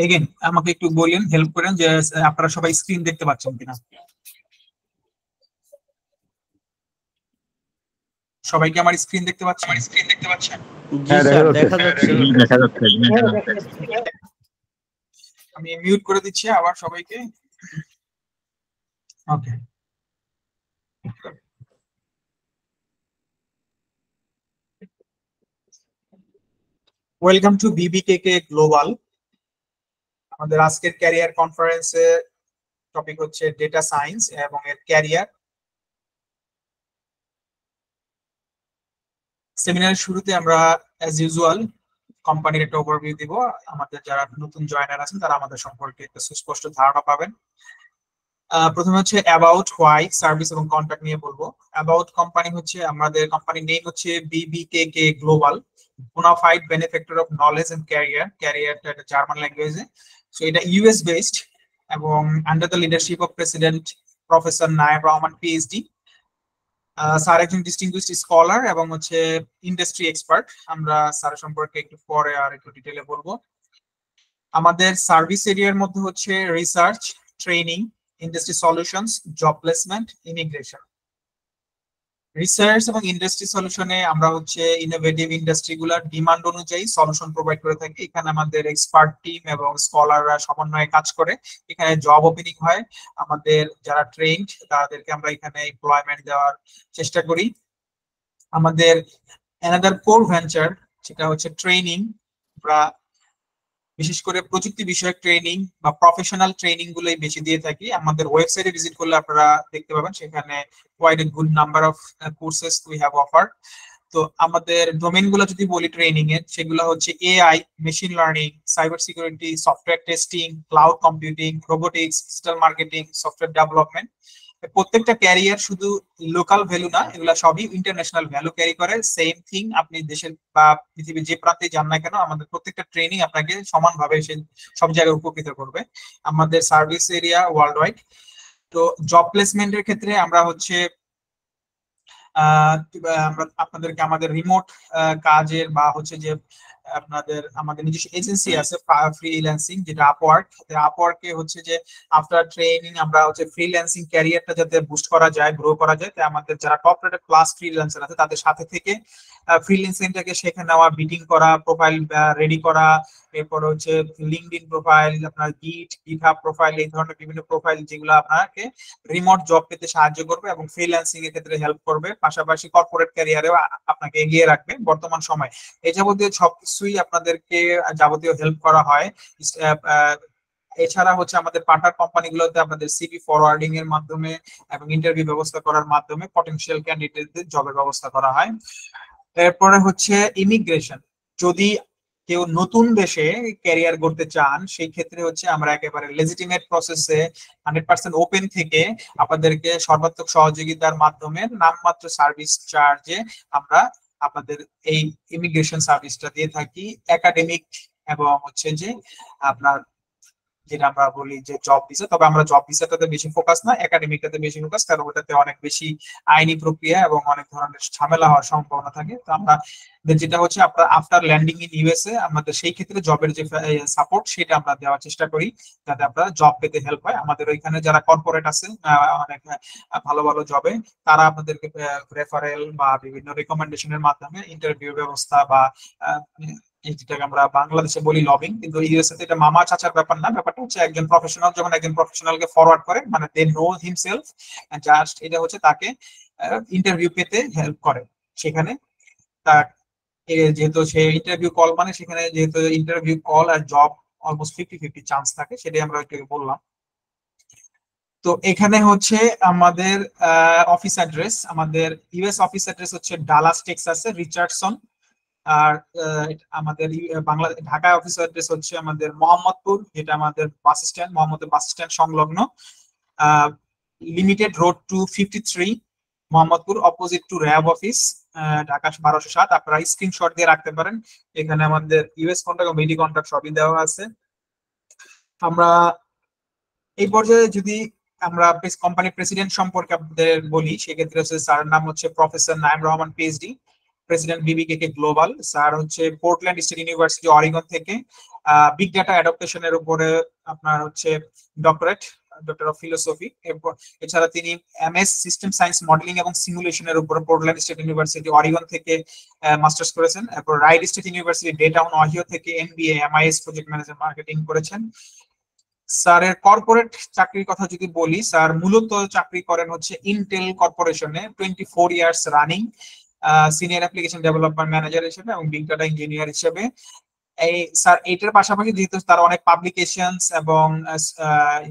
Again আমাকে একটু বলেন, হেল্প করেন যে আপনারা সবাই স্ক্রিন দেখতে পাচ্ছেন কিনা। সবাই কি আমার স্ক্রিন দেখতে পাচ্ছেন? জি হ্যাঁ, স্যার, দেখা দেখা যাচ্ছে। যাচ্ছে। দেখা যাচ্ছে। আমি মিউট করে দিচ্ছি আবার সবাইকে। ওকে, ওয়েলকাম টু বিবিকেকে গ্লোবাল। আমাদের আজকের ক্যারিয়ার কনফারেন্সের টপিক হচ্ছে ডেটা সায়েন্স এবং এর ক্যারিয়ার। সেমিনারের শুরুতে আমরা অ্যাজ ইউজুয়াল কোম্পানির একটা ওভারভিউ দিব। আমাদের যারা নতুন জয়েনার আছেন তারা আমাদের সম্পর্কে একটা সুস্পষ্ট ধারণা পাবেন। প্রথমে হচ্ছে অ্যাবাউট, হোয়াই, সার্ভিস এবং কন্ট্যাক্ট নিয়ে বলবো। অ্যাবাউট কোম্পানি হচ্ছে, আমাদের কোম্পানির নেম হচ্ছে BBKK global, bonafide benefactor of knowledge and career. ক্যারিয়ারটা একটা জার্মান ল্যাঙ্গুয়েজে, সো এটা ইউএস বেসড এবং under the leadership of president professor Nayeb Rahman PhD. Sir একজন ডিস্টিংগুইশড স্কলার এবং হচ্ছে ইন্ডাস্ট্রি এক্সপার্ট। আমরা স্যার সম্পর্কে একটু পরে আর একটু ডিটেলে বলবো। আমাদের সার্ভিস এরিয়ার মধ্যে হচ্ছে research, training, industry solutions, job placement, immigration. Research এবং ইন্ডাস্ট্রি সলিউশনে আমরা হচ্ছে ইনোভেটিভ ইন্ডাস্ট্রি গুলার ডিমান্ড অনুযায়ী সলিউশন প্রোভাইড করে থাকি। এখানে আমাদের এক্সপার্ট টিম এবং স্কলাররা সমন্বয়ে কাজ করে। এখানে জব ওপেনিং হয়, আমাদের যারা ট্রেন্ড তাদেরকে আমরা এখানে এমপ্লয়মেন্ট দেওয়ার চেষ্টা করি। আমাদের অ্যানাদার কোর ভেঞ্চার সেটা হচ্ছে ট্রেনিং। আমরা বিশেষ করে প্রযুক্তি বিষয়ক ট্রেনিং বা প্রফেশনাল ট্রেনিং গুলোই বেশি দিয়ে থাকি। আমাদের ওয়েবসাইটে ভিজিট করলে আপনারা দেখতে পাবেন সেখানে quite a good number of courses we have offer. তো আমাদের ডোমেন গুলো যদি বলি ট্রেনিং এর, সেগুলো হচ্ছে AI, machine learning, cyber security, software testing, cloud computing, robotics, digital marketing, software development. প্রত্যেকটা ক্যারিয়ার শুধু লোকাল ভ্যালু না, এগুলা সবই ইন্টারন্যাশনাল ভ্যালু ক্যারি করে। সেম থিং, আপনি দেশের বা পৃথিবীর যে প্রান্তে যান না কেন, আমাদের প্রত্যেকটা ট্রেনিং আপনাকে সমানভাবে সব জায়গায় উপকৃত করবে। আমাদের সার্ভিস এরিয়া ওয়ার্ল্ড ওয়াইড। তো জব প্লেসমেন্টের ক্ষেত্রে আমরা হচ্ছে আমরা আপনাদেরকে আমাদের রিমোট কাজের বা হচ্ছে যে আমাদের নিজস্ব এজেন্সি আছে ফ্রিল্যান্সিং, যেটা আপওয়ার্ক। আপওয়ার্কে হচ্ছে যে আফটার ট্রেনিং আমরা হচ্ছে ফ্রিল্যান্সিং ক্যারিয়ারটা যাতে বুস্ট করা যায়, গ্রো করা যায়, তাই আমাদের যারা টপ রেটেড ক্লাস ফ্রিল্যান্সার আছে তাদের সাথে থেকে ফ্রিল্যান্সিংটাকে শেখে নেওয়া, বিটিং করা, প্রোফাইল রেডি করা, এরপর হচ্ছে লিঙ্কডইন প্রোফাইল, আপনার গিটহাব প্রোফাইল, এই ধরনের বিভিন্ন প্রোফাইল যেগুলো আপনাকে রিমোট জব পেতে সাহায্য করবে এবং ফ্রিল্যান্সিং এর ক্ষেত্রে হেল্প করবে, পাশাপাশি কর্পোরেট ক্যারিয়ারেও আপনাকে এগিয়ে রাখবে বর্তমান সময়। এই যাবতীয় সবকিছুই আপনাদেরকে যাবতীয় হেল্প করা হয়। এছাড়া হচ্ছে আমাদের পার্টনার কোম্পানিগুলোতে আপনাদের সিভি ফরওয়ার্ডিং এর মাধ্যমে এবং ইন্টারভিউ ব্যবস্থা করার মাধ্যমে পটেনশিয়াল ক্যান্ডিডেটদের জবের ব্যবস্থা করা হয়। এরপরে হচ্ছে ইমিগ্রেশন। যদি কেউ নতুন দেশে ক্যারিয়ার করতে চান, সেই ক্ষেত্রে হচ্ছে আমরা একেবারে লেজিটিমেট প্রসেসে 100% ওপেন থেকে আপনাদেরকে সর্বাত্মক সহযোগিতার মাধ্যমে নামমাত্র সার্ভিস চার্জে আমরা আপনাদের এই ইমিগ্রেশন সার্ভিসটা দিয়ে থাকি। একাডেমিক এবং হচ্ছে যে আপনার যেটা আমরা বলি যে জব ভিসা, তবে আমরা জব ভিসাটাতে বেশি ফোকাস না, একাডেমিকটাতে বেশি ফোকাস, কারণ ওটাতে অনেক বেশি আইনি প্রক্রিয়া এবং অনেক ধরনের ঝামেলা হওয়ার সম্ভাবনা থাকে। তো আমরা যেটা হচ্ছে আপনার আফটার ল্যান্ডিং ইন ইউএসএ আমাদের সেই ক্ষেত্রে জবের যে সাপোর্ট সেটা আমরা দেওয়ার চেষ্টা করি যাতে আপনারা জব পেতে হেল্প হয়। আমাদের ওইখানে যারা কর্পোরেট আছে অনেক ভালো ভালো জবে, তারা আপনাদেরকে রেফারেল বা বিভিন্ন রিকমেন্ডেশনের মাধ্যমে ইন্টারভিউ ব্যবস্থা বা যেটাকে আমরা বাংলাদেশে বলি লবিং, কিন্তু ইউএসএ তে এটা মামা চাচার ব্যাপার না। ব্যাপারটা হচ্ছে একজন প্রফেশনাল যখন একজন প্রফেশনালকে ফরওয়ার্ড করে, মানে দে নো হিমসেলফ, জাস্ট এটা হচ্ছে তাকে ইন্টারভিউ পেতে হেল্প করে। সেখানে তার যেহেতু সে ইন্টারভিউ কল, মানে সেখানে যেহেতু ইন্টারভিউ কল আর জব অলমোস্ট 50-50 চান্স থাকে, সেটাই আমরা একটু বললাম। তো এখানে হচ্ছে আমাদের অফিস অ্যাড্রেস, আমাদের ইউএস অফিস অ্যাড্রেস হচ্ছে ডালাস টেক্সাসে রিচার্ডসন। আর আমাদের ঢাকায় অফিস অ্যাড্রেস হচ্ছে আমাদের মোহাম্মদপুর, যেটা আমাদের bus stand, Mohammadpur bus stand সংলগ্ন, limited road 253, Mohammadpur, opposite to RAB office, Dhaka 1207। আপনারা স্ক্রিনশট দিয়ে রাখতে পারেন, এখানে আমাদের ইউএস কন্ট্যাক্ট এবং মেডি কন্ট্যাক্ট সবই দেওয়া আছে। আমরা এই পর্যায়ে যদি আমরা কোম্পানির প্রেসিডেন্ট সম্পর্কে আপনাদের বলি, সেক্ষেত্রে হচ্ছে স্যারের নাম হচ্ছে professor Nayeb Rahman PhD. President বিবিকে গ্লোবাল। স্যার হচ্ছে পোর্টল্যান্ড স্টেট ইউনিভার্সিটি অরিগন থেকে বিগ ডাটা অ্যাডাপ্টেশনের উপরে আপনার হচ্ছে ডক্টরেট, ডক্টর অফ ফিলোসফি। এছাড়া তিনি এমএস সিস্টেম সায়েন্স মডেলিং এবং সিমুলেশনের উপর পোর্টল্যান্ড স্টেট ইউনিভার্সিটি অরিগন থেকে মাস্টার্স করেছেন। এরপর রাইট স্টেট ইউনিভার্সিটি ডেটাউন অহিও থেকে MBA MIS project management marketing করেছেন। স্যারের কর্পোরেট চাকরির কথা যদি বলি, স্যার মূলত চাকরি করেন হচ্ছে ইন্টেল কর্পোরেশনে 24 years running senior application development manager হিসেবে এবং বিগ ডাটা ইঞ্জিনিয়ার হিসেবে। এই স্যার এইটার পাশাপাশি যেহেতু তার অনেক পাবলিকেশনস এবং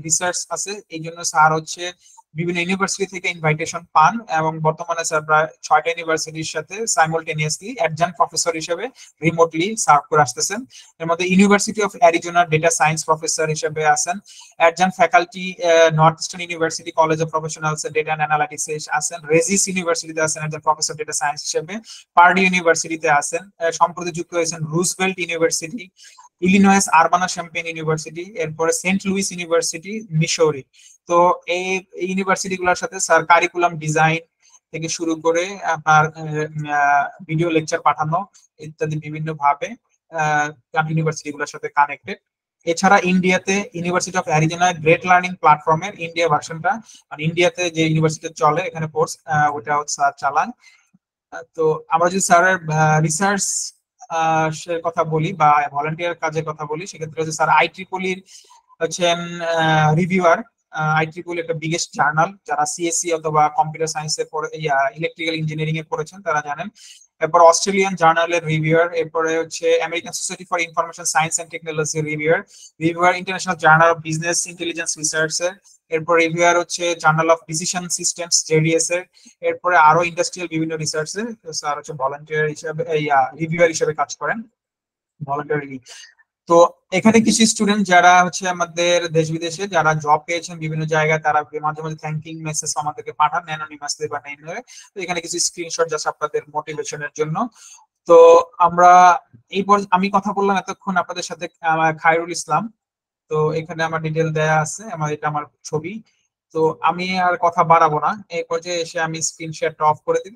রিসার্চ আছে, এই জন্য স্যার হচ্ছে বিভিন্ন ইউনিভার্সিটি থেকে ইনভাইটেশন পান এবং বর্তমানে স্যার প্রায় 6টা ইউনিভার্সিটির সাথে সাইমultaneously অ্যাডজাঙ্ক্ট প্রফেসর হিসেবে রিমোটলি সার্ভ করে আসতেছেন। এর মধ্যে University of Arizona data science professor হিসেবে আছেন, adjunct faculty Northeastern University College of Professionals data and অ্যানালিটিক্সে আছেন, রেজিস ইউনিভার্সিটিতে আছেন একজন প্রফেসর ডেটা সায়েন্স হিসেবে, পার্ডি ইউনিভার্সিটিতে আছেন, সম্প্রতি যুক্ত হয়েছেন Roosevelt university, Illinois Urbana champagne university, এরপরে সেন্ট লুইস ইউনিভার্সিটি মিসৌরি। তো এই ইউনিভার্সিটি গুলোর সাথে স্যার কারিকুলাম ডিজাইন থেকে শুরু করে আপনার ভিডিও লেকচার পাঠানো ইত্যাদি বিভিন্ন ভাবে ইউনিভার্সিটি গুলোর সাথে কানেক্টেড। এছাড়া ইন্ডিয়াতে university of Arizona great learning প্ল্যাটফর্মের ইন্ডিয়া ভার্সনটা, মানে ইন্ডিয়াতে যে ইউনিভার্সিটি চলে এখানে কোর্স, ওইটা স্যার চালান। তো আমরা যদি স্যারের রিসার্চ কথা বলি বা ভলান্টিয়ার কাজের কথা বলি, সেক্ষেত্রে হচ্ছে স্যার আইট্রিপলির হচ্ছেন রিভিউয়ার। আইট্রিপলি একটা বিগেস্ট জার্নাল, যারা সিএসসি অথবা কম্পিউটার সায়েন্সে ইলেকট্রিক্যাল ইঞ্জিনিয়ারিং এ পড়েছেন তারা জানেন। এরপর অস্ট্রেলিয়ান জার্নালের রিভিউয়ার, এরপরে হচ্ছে American society for information science and technology reviewer international journal of business intelligence research এর, এরপর রিভিউয়ার হচ্ছে journal of decision systems JDS এর, এরপরে আরো ইন্ডাস্ট্রিয়াল বিভিন্ন রিসার্চ এর স্যার হচ্ছে ভলান্টিয়ার হিসেবে রিভিউয়ার হিসেবে কাজ করেন ভলান্টিয়ারলি। তো এখানে কিছু স্টুডেন্ট যারা হচ্ছে আমাদের দেশ বিদেশে যারা জব পেয়েছেন বিভিন্ন জায়গায়, তারা মাঝে মাঝে থ্যাঙ্কিং মেসেজ আমাদেরকে পাঠান অ্যানোনিমাসলি বা নেম ধরে। তো এখানে কিছু স্ক্রিনশট জাস্ট আপনাদের মোটিভেশনের জন্য। তো আমরা আমি কথা বললাম এতক্ষণ আপনাদের সাথে খায়রুল ইসলাম। তো এখানে আমার ডিটেল দেয়া আছে, এটা আমার ছবি। তো আমি আর কথা বাড়াবো না, এই পর্যায়ে এসে আমি স্ক্রিন শেয়ারটা অফ করে দিব।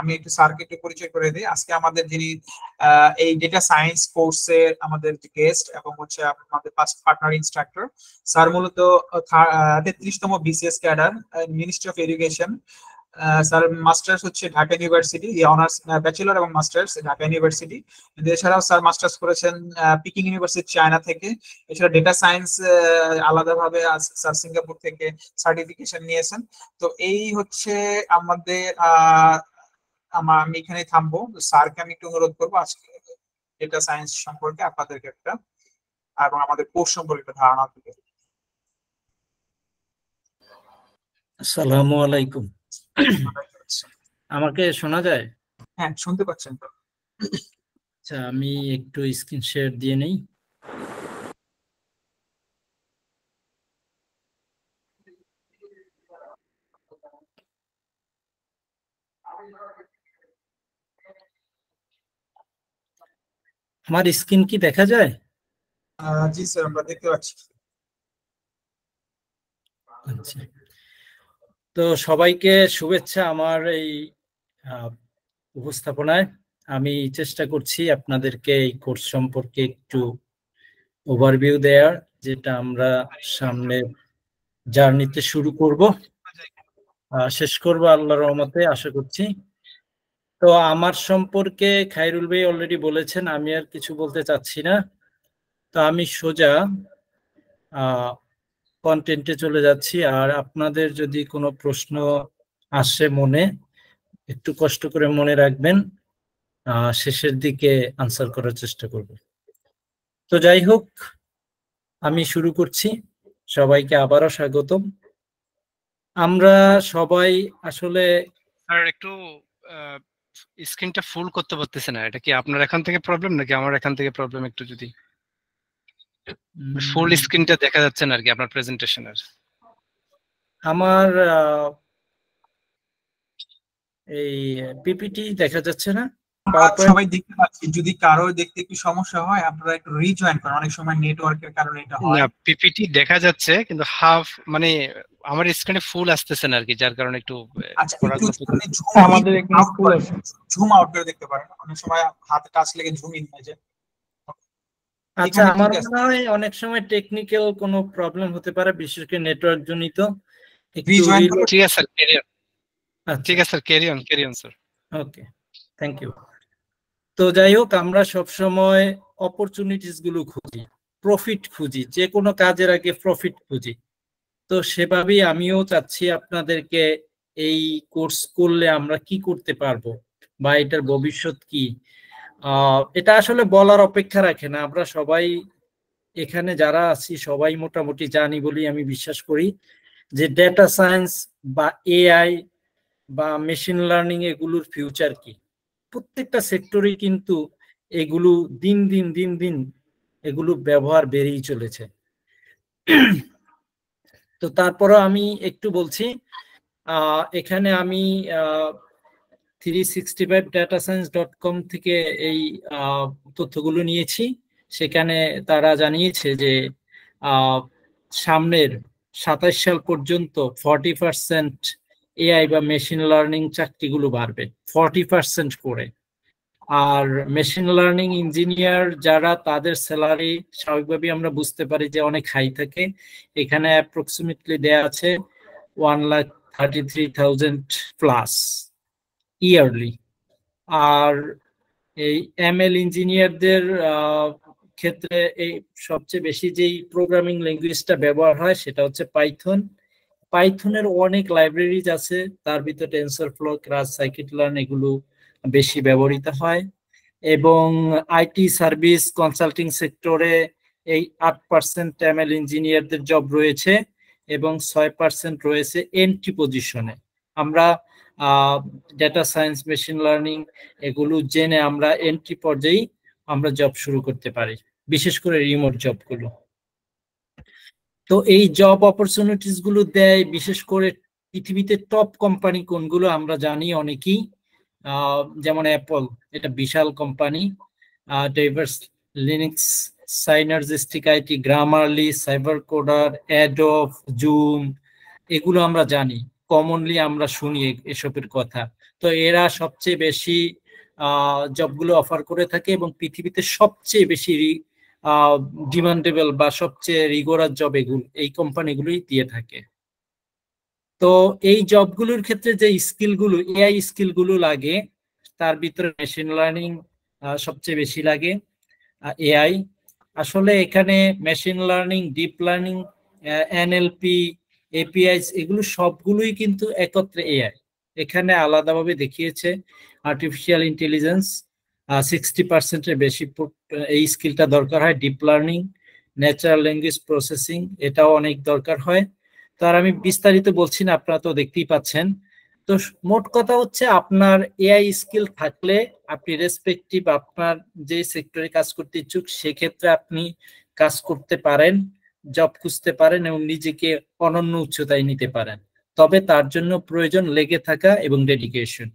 আমি একটু স্যারকে একটু পরিচয় করে দিই। আজকে আমাদের যিনি এই ডেটা সায়েন্স কোর্সের আমাদের গেস্ট এবং হচ্ছে আমাদের পার্টনার ইনস্ট্রাক্টর, স্যার মূলত 33তম BCS cadre, Ministry of Education. Sir masters হচ্ছে ঢাকা ইউনিভার্সিটি, অনার্স ব্যাচেলর এবং মাস্টার্স ঢাকা ইউনিভার্সিটি। এছাড়াও স্যার মাস্টার্স করেছেন পিকিং ইউনিভার্সিটি চায়না থেকে। এছাড়া ডেটা সায়েন্স আলাদাভাবে স্যার সিঙ্গাপুর থেকে সার্টিফিকেশন নিয়েছেন। তো এই হচ্ছে আমাদের আমি এখানে থামবো। স্যারকে আমি একটু অনুরোধ করবো আজকে ডেটা সায়েন্স সম্পর্কে আপনাদেরকে একটা এবং আমাদের কোর্স সম্পর্কে একটা ধারণা দিতে। আসসালামু আলাইকুম। আমাকে শোনা যায়? হ্যাঁ, শুনতে পাচ্ছেন তো? আচ্ছা, আমি একটু স্ক্রিন শেয়ার দিয়ে নেই। আমার স্ক্রিন কি দেখা যায়? জি স্যার, আমরা দেখতে পাচ্ছি। আচ্ছা, তো সবাইকে শুভেচ্ছা আমার এই উপস্থাপনায়। আমি চেষ্টা করছি আপনাদেরকে এই কোর্স সম্পর্কে একটু ওভারভিউ দেওয়ার, যেটা আমরা সামনে জার্নিতে শুরু করব, শেষ করব আল্লাহর রহমতে আশা করছি। তো আমার সম্পর্কে খায়রুল ভাই অলরেডি বলেছেন, আমি আর কিছু বলতে চাচ্ছি না। তো আমি সোজা কন্টেন্টে চলে যাচ্ছি। আর আপনাদের যদি কোনো প্রশ্ন আসে মনে, একটু কষ্ট করে মনে রাখবেন, শেষের দিকে আনসার করার চেষ্টা করব। তো যাই হোক, আমি শুরু করছি। সবাইকে আবারও স্বাগতম। আমরা সবাই আসলে একটু স্ক্রিনটা ফুল করতে পারতেছে না, এটা কি আপনার এখান থেকে প্রবলেম নাকি আমার এখান থেকে প্রবলেম? একটু যদি ফুল স্ক্রিনটা দেখা যাচ্ছে না আর কি আপনার প্রেজেন্টেশনের। আমার এই পিপিটি দেখা যাচ্ছে না, সবাই দেখতে পাচ্ছি। যদি কারো দেখতে একটু সমস্যা হয় আপনারা একটু রিজয়েন করেন, অনেক সময় নেটওয়ার্কের কারণে এটা হয়। না, পিপিটি দেখা যাচ্ছে কিন্তু হাফ, মানে আমার স্ক্রিনে ফুল আসতেছে না আর কি, যার কারণে একটু আচ্ছা, একটু পড়াগুলো আপনি আমাদের এখানে ফুল আছে। জুম আউট করে দেখতে পারেন, অনেক সময় হাতে টাচ লেগে জুম ইন হয়ে যায়। আচ্ছা, এখানে আমার ঠিক আছে, মনে হয় অনেক সময় টেকনিক্যাল কোনো প্রবলেম হতে পারে, বিশেষ করে নেটওয়ার্ক জনিত। একটু রিজয়েন করুন। ঠিক আছে স্যার, ক্যারি অন। আচ্ছা, ঠিক আছে sir, carry on sir. Okay, thank you. তো যাই হোক, আমরা সবসময় অপরচুনিটিস গুলো খুঁজি, প্রফিট খুঁজি, যে কোনো কাজের আগে প্রফিট খুঁজি। তো সেভাবেই আমিও চাচ্ছি আপনাদেরকে এই কোর্স করলে আমরা কি করতে পারবো বা এটার ভবিষ্যৎ কি, এটা আসলে বলার অপেক্ষা রাখে না। আমরা সবাই এখানে যারা আছি সবাই মোটামুটি জানি বলি আমি বিশ্বাস করি যে ডেটা সায়েন্স বা এআই বা মেশিন লার্নিং এগুলোর ফিউচার কি। প্রত্যেকটা সেক্টরে কিন্তু এগুলো দিন দিন দিন দিন এগুলো ব্যবহার বেড়েই চলেছে। তো তারপরও আমি একটু বলছি, এখানে আমি 365datascience.com থেকে এই তথ্যগুলো নিয়েছি। সেখানে তারা জানিয়েছে যে সামনের 27 সাল পর্যন্ত 40% এআই বা মেশিন লার্নিং চাকরিগুলো বাড়বে, 40% করে। আর মেশিন লার্নিং ইঞ্জিনিয়ার যারা, তাদের স্যালারি স্বাভাবিকভাবেই আমরা বুঝতে পারি যে অনেক হাই থাকে। এখানে অ্যাপ্রক্সিমেটলি দেয়া আছে 1,33,000 প্লাস ইয়ারলি। আর এই এমএল ইঞ্জিনিয়ারদের ক্ষেত্রে এই সবচেয়ে বেশি যেই প্রোগ্রামিং ল্যাঙ্গুয়েজটা ব্যবহার হয় সেটা হচ্ছে পাইথন। পাইথনের অনেক লাইব্রেরিজ আছে, তার ভিতরে টেনসরফ্লো, ক্লাস, সাইকিট-লার্ন এগুলো বেশি ব্যবহৃত হয়। এবং আইটি সার্ভিস কনসাল্টিং সেক্টরে এই 8% এমএল ইঞ্জিনিয়ারদের জব রয়েছে এবং 6% রয়েছে এন্ট্রি পজিশনে। আমরা ডেটা সায়েন্স, মেশিন লার্নিং এগুলো জেনে আমরা এন্ট্রি পর্যায়ে আমরা জব শুরু করতে পারি, বিশেষ করে রিমোট জবগুলো। তো এই জব অপরচুনিটিস গুলো দেয় বিশেষ করে পৃথিবীতে টপ কোম্পানি কোনগুলো আমরা জানি অনেকেই, যেমন অ্যাপল, এটা বিশাল কোম্পানি। ডেভার্স, Linux, Synergistic IT, Grammarly, cyber coder, Adobe, Zoom, এগুলো আমরা জানি, কমনলি আমরা শুনি এসবের কথা। তো এরা সবচেয়ে বেশি জবগুলো অফার করে থাকে এবং পৃথিবীতে সবচেয়ে বেশি ডিমান্ডেবল বা সবচেয়ে রিগোরাস জব এগুলো এই কোম্পানিগুলোই দিয়ে থাকে। তো এই জবগুলোর ক্ষেত্রে যে স্কিলগুলো, এআই স্কিলগুলো লাগে, তার ভিতরে মেশিন লার্নিং সবচেয়ে বেশি লাগে। এআই আসলে এখানে machine learning, deep learning, NLP, APIs এগুলো সবগুলোই কিন্তু একত্রে এআই। এখানে আলাদাভাবে দেখিয়েছে আর্টিফিশিয়াল ইন্টেলিজেন্স 60%-এর বেশি এই স্কিলটা দরকার হয়। Deep learning, natural language processing এটাও অনেক দরকার হয়। তো আর আমি বিস্তারিত বলছি না, আপনারা তো দেখতেই পাচ্ছেন। তো মোট কথা হচ্ছে, আপনার এআই স্কিল থাকলে আপনি রেসপেক্টিভ আপনার যে সেক্টরে কাজ করতে ইচ্ছুক সেক্ষেত্রে আপনি কাজ করতে পারেন, জব খুঁজতে পারেন এবং নিজেকে অনন্য উচ্চতায় নিতে পারেন। তবে তার জন্য প্রয়োজন লেগে থাকা এবং ডেডিকেশন।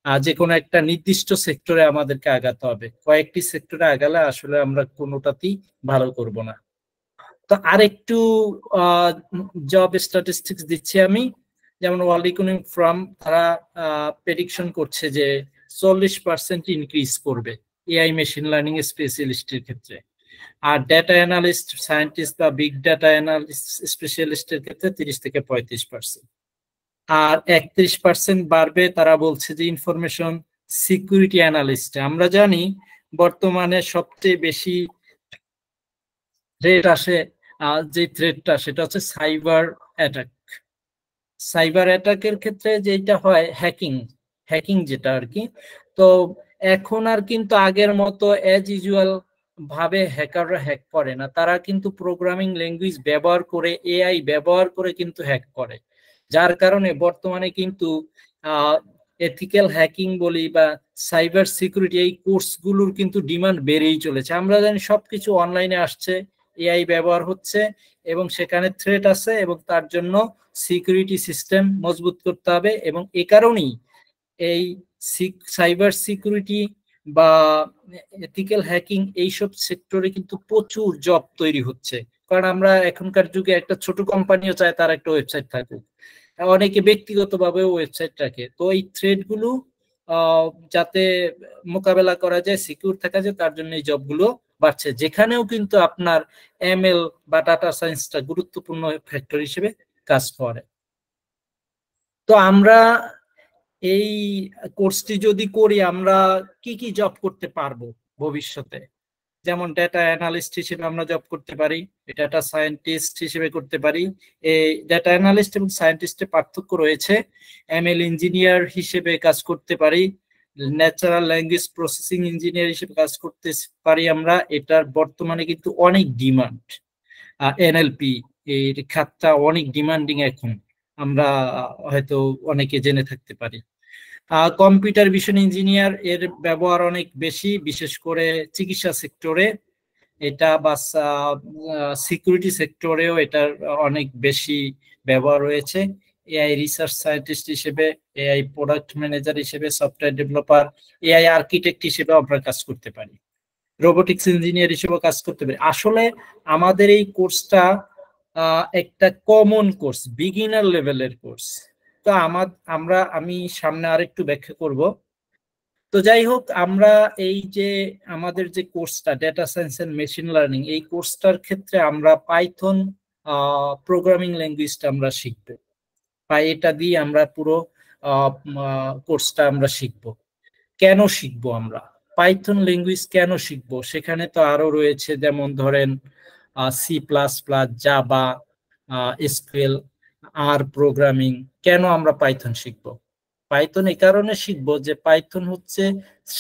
যে কোনো একটা নির্দিষ্ট সেক্টরে আমাদেরকে আগাতে হবে, কয়েকটি সেক্টরে আগালে আসলে আমরা কোনোটাতেই ভালো করব না। তো আরেকটু জব স্ট্যাটিস্টিক্স দিচ্ছি আমি। যেমন ওয়ার্ল্ড ইকোনমিক ফোরাম তারা প্রেডিকশন করছে যে 40% ইনক্রিজ করবে এআই মেশিন লার্নিং স্পেশালিস্টের ক্ষেত্রে। আর ডেটা অ্যানালিস্ট, সায়েন্টিস্ট বা বিগ ডাটা অ্যানালিস্ট স্পেশালিস্টের ক্ষেত্রে 30-35%। আর 31% বাড়বে তারা বলছে যে ইনফরমেশন সিকিউরিটি অ্যানালিস্ট। আমরা জানি বর্তমানে সবচেয়ে বেশি থ্রেট আসে, যে থ্রেটটা সেটা হচ্ছে সাইবার অ্যাটাক। সাইবার অ্যাটাকের ক্ষেত্রে যেটা হয় হ্যাকিং যেটা আর কি। তো এখন আর কিন্তু আগের মতো অ্যাজ ইউজুয়াল ভাবে হ্যাকাররা হ্যাক করে না, তারা কিন্তু প্রোগ্রামিং ল্যাঙ্গুয়েজ ব্যবহার করে, এআই ব্যবহার করে কিন্তু হ্যাক করে। যার কারণে বর্তমানে কিন্তু এথিক্যাল হ্যাকিং বলি বা সাইবার সিকিউরিটি এই কোর্সগুলোর কিন্তু ডিমান্ড বেড়েই চলেছে। আমরা জানি সবকিছু অনলাইনে আসছে, এআই ব্যবহার হচ্ছে এবং সেখানে থ্রেট আছে এবং তার জন্য সিকিউরিটি সিস্টেম মজবুত করতে হবে। এবং এ কারণেই এই সাইবার সিকিউরিটি বা এথিক্যাল হ্যাকিং এইসব সেক্টরে কিন্তু প্রচুর জব তৈরি হচ্ছে, কারণ আমরা এখনকার যুগে একটা ছোট কোম্পানিও চায় তার একটা ওয়েবসাইট থাকুক, অনেকে ব্যক্তিগতভাবেও ওয়েবসাইট রাখে। তো এই থ্রেড গুলো যাতে মোকাবেলা করা যায়, সিকিউর থাকা যায়, তার জন্য এই জবগুলো বাড়ছে, যেখানেও কিন্তু আপনার এমএল বা ডাটা সায়েন্সটা গুরুত্বপূর্ণ ফ্যাক্টর হিসেবে কাজ করে। তো আমরা এই কোর্সটি যদি করি আমরা কি কি জব করতে পারবো ভবিষ্যতে? যেমন ডেটা অ্যানালিস্ট হিসেবে আমরা জব করতে পারি, ডেটা সায়েন্টিস্ট হিসেবে করতে পারি। এই ডেটা অ্যানালিস্ট এবং সায়েন্টিস্টের পার্থক্য রয়েছে। এমএল ইঞ্জিনিয়ার হিসেবে কাজ করতে পারি, ন্যাচারাল ল্যাঙ্গুয়েজ প্রসেসিং ইঞ্জিনিয়ার হিসেবে কাজ করতে পারি আমরা। এটার বর্তমানে কিন্তু অনেক ডিমান্ড। এনএলপি এর খাতটা অনেক ডিমান্ডিং এখন, আমরা হয়তো অনেকে জেনে থাকতে পারি। কম্পিউটার ভিশন ইঞ্জিনিয়ার এর ব্যবহার অনেক বেশি, বিশেষ করে চিকিৎসা সেক্টরে এটা, বা সিকিউরিটি সেক্টরেও এটার অনেক বেশি ব্যবহার রয়েছে। এআই রিসার্চ সায়েন্টিস্ট হিসেবে, এআই প্রোডাক্ট ম্যানেজার হিসেবে, সফটওয়্যার ডেভেলপার, এআই আর্কিটেক্ট হিসেবে আমরা কাজ করতে পারি, রোবোটিক্স ইঞ্জিনিয়ার হিসেবেও কাজ করতে পারি। আসলে আমাদের এই কোর্সটা একটা কমন কোর্স, বিগিনার লেভেলের কোর্স। তো আমি সামনে আরেকটু ব্যাখ্যা করব। তো যাই হোক, আমরা এই যে আমাদের যে কোর্সটা data science and machine learning, এই কোর্সটার ক্ষেত্রে আমরা পাইথন প্রোগ্রামিং ল্যাঙ্গুয়েজটা আমরা শিখবো, বা এটা দিয়ে আমরা পুরো কোর্সটা আমরা শিখবো। কেন শিখবো আমরা পাইথন ল্যাঙ্গুয়েজ, কেন শিখবো? সেখানে তো আরো রয়েছে, যেমন ধরেন C plus plus, Java, SQL, R programming. কেন আমরা পাইথন শিখবো? পাইথন এই কারণে শিখবো যে পাইথন হচ্ছে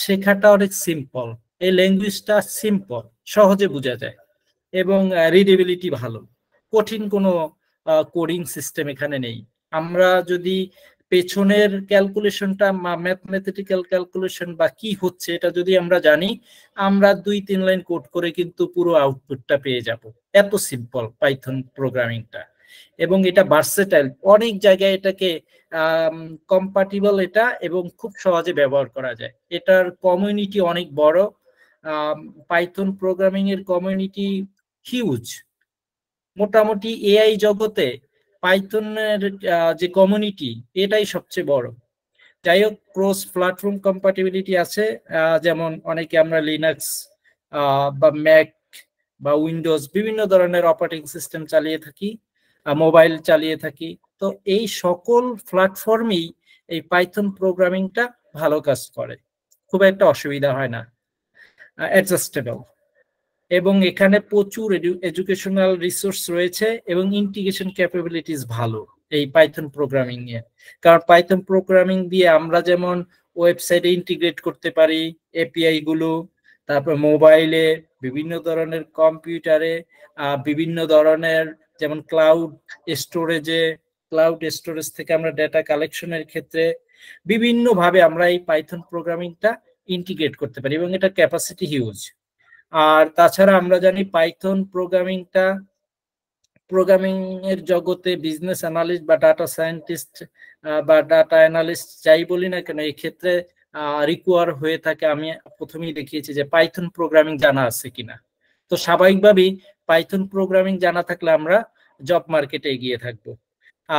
শেখাটা অনেক সিম্পল, এই ল্যাঙ্গুয়েজটা সিম্পল, সহজে বোঝা যায় এবং রিডেবিলিটি ভালো। কঠিন কোনো কোডিং সিস্টেম এখানে নেই। আমরা যদি পেছনের ক্যালকুলেশনটা, ম্যাথমেটিক্যাল ক্যালকুলেশন বা কি হচ্ছে এটা যদি আমরা জানি, আমরা 2-3 লাইন কোড করে কিন্তু পুরো আউটপুটটা পেয়ে যাব। এত সিম্পল পাইথন প্রোগ্রামিংটা, এবং এটা ভার্সেটাইল, অনেক জায়গায় এটাকে কম্পাটিবল এটা, এবং খুব সহজে ব্যবহার করা যায়। এটার কমিউনিটি অনেক বড়, পাইথন প্রোগ্রামিং এর কমিউনিটি হিউজ। মোটামুটি এআই জগতে পাইথনের যে কমিউনিটি, এটাই সবচেয়ে বড়। যাই হোক, ক্রস প্ল্যাটফর্ম কম্পাটিবিলিটি আছে, যেমন অনেকে আমরা লিনাক্স বা ম্যাক বা উইন্ডোজ বিভিন্ন ধরনের অপারেটিং সিস্টেম চালিয়ে থাকি, মোবাইল চালিয়ে থাকি। তো এই সকল প্ল্যাটফর্মেই এই পাইথন প্রোগ্রামিংটা ভালো কাজ করে, খুব একটা অসুবিধা হয় না, অ্যাডজাস্টেবল। এবং এখানে প্রচুর এডুকেশনাল রিসোর্স রয়েছে এবং ইন্টিগ্রেশন ক্যাপাবিলিটিস ভালো এই পাইথন প্রোগ্রামিং নিয়ে। কারণ পাইথন প্রোগ্রামিং দিয়ে আমরা যেমন ওয়েবসাইটে ইন্টিগ্রেট করতে পারি এপিআই গুলো, তারপর মোবাইলে, বিভিন্ন ধরনের কম্পিউটারে, বিভিন্ন ধরনের, যেমন ক্লাউড স্টোরেজ থেকে আমরা ডেটা কালেকশনের ক্ষেত্রে বিভিন্নভাবে আমরা এই পাইথন প্রোগ্রামিংটা ইন্টিগ্রেট করতে পারি, এবং এটা ক্যাপাসিটি হিউজ। আর তাছাড়া আমরা জানি পাইথন প্রোগ্রামিং এর জগতে বিজনেস অ্যানালিস্ট বা ডাটা সায়েন্টিস্ট বা ডাটা অ্যানালিস্ট যাই বলি না কেন, এই ক্ষেত্রে রিকোয়ার হয়ে থাকে। আমি প্রথমেই দেখিয়েছি যে পাইথন প্রোগ্রামিং জানা আছে কিনা। তো স্বাভাবিকভাবেই পাইথন প্রোগ্রামিং জানা থাকলে আমরা জব মার্কেটে এগিয়ে থাকবো।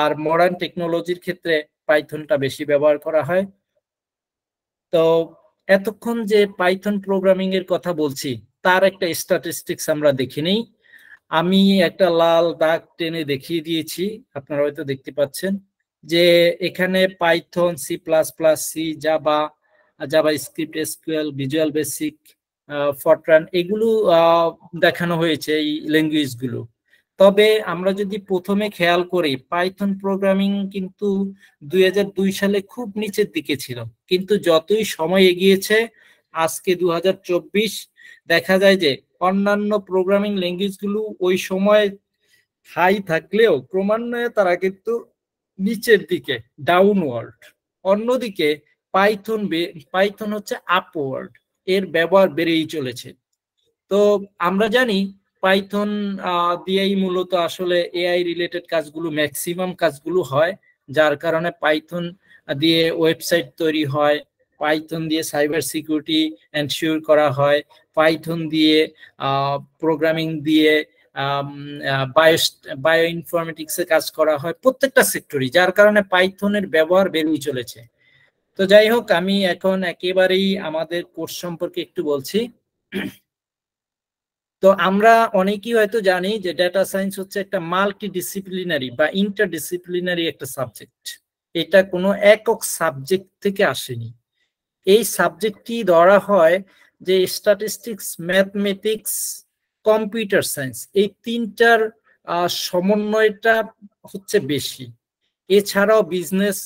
আর মডার্ন টেকনোলজির ক্ষেত্রে পাইথনটা বেশি ব্যবহার করা হয়। তো এতক্ষণ যে পাইথন প্রোগ্রামিং এর কথা বলছি, তার একটা স্ট্যাটিস্টিক্স আমরা দেখে নেই। আমি একটা লাল দাগ টেনে দেখিয়ে দিয়েছি, আপনারা হয়তো দেখতে পাচ্ছেন যে এখানে Python, C plus plus, C, JavaScript, SQL, Visual Basic, Fortran, এগুলো দেখানো হয়েছে এই ল্যাঙ্গুয়েজ গুলো। তবে আমরা যদি প্রথমে খেয়াল করি, পাইথন প্রোগ্রামিং কিন্তু 2002 সালে খুব নিচের দিকে ছিল, কিন্তু যতই সময় এগিয়েছে, আজকে 2024, দেখা যায় যে অন্যান্য প্রোগ্রামিং ল্যাঙ্গুয়েজ গুলো ওই সময় হাই থাকলেও ক্রমান্বয়ে তারা কিন্তু নিচের দিকে, ডাউনওয়ার্ড। অন্যদিকে পাইথন হচ্ছে আপওয়ার্ড, এর ব্যবহার বেড়েই চলেছে। তো আমরা জানি পাইথন দিয়েই মূলত আসলে এআই রিলেটেড কাজগুলো, ম্যাক্সিমাম কাজগুলো হয়, যার কারণে পাইথন দিয়ে ওয়েবসাইট তৈরি হয়, পাইথন দিয়ে সাইবার সিকিউরিটি এনশিওর করা হয়, পাইথন দিয়ে প্রোগ্রামিং দিয়ে বায়ো ইনফরমেটিক্সে কাজ করা হয়, প্রত্যেকটা সেক্টরই, যার কারণে পাইথনের ব্যবহার বেড়েই চলেছে। তো যাই হোক, আমি এখন একেবারেই আমাদের কোর্স সম্পর্কে একটু বলছি। তো আমরা অনেকেই হয়তো জানি যে ডেটা সায়েন্স হচ্ছে একটা মাল্টিডিসিপ্লিনারি বা ইন্টারডিসিপ্লিনারি একটা সাবজেক্ট। এটা কোনো একক সাবজেক্ট থেকে আসেনি। এই সাবজেক্টটি ধরা হয় যে স্ট্যাটিস্টিক্স, ম্যাথমেটিক্স, কম্পিউটার সায়েন্স, এই তিনটার সমন্বয়টা হচ্ছে বেশি। এছাড়াও বিজনেস,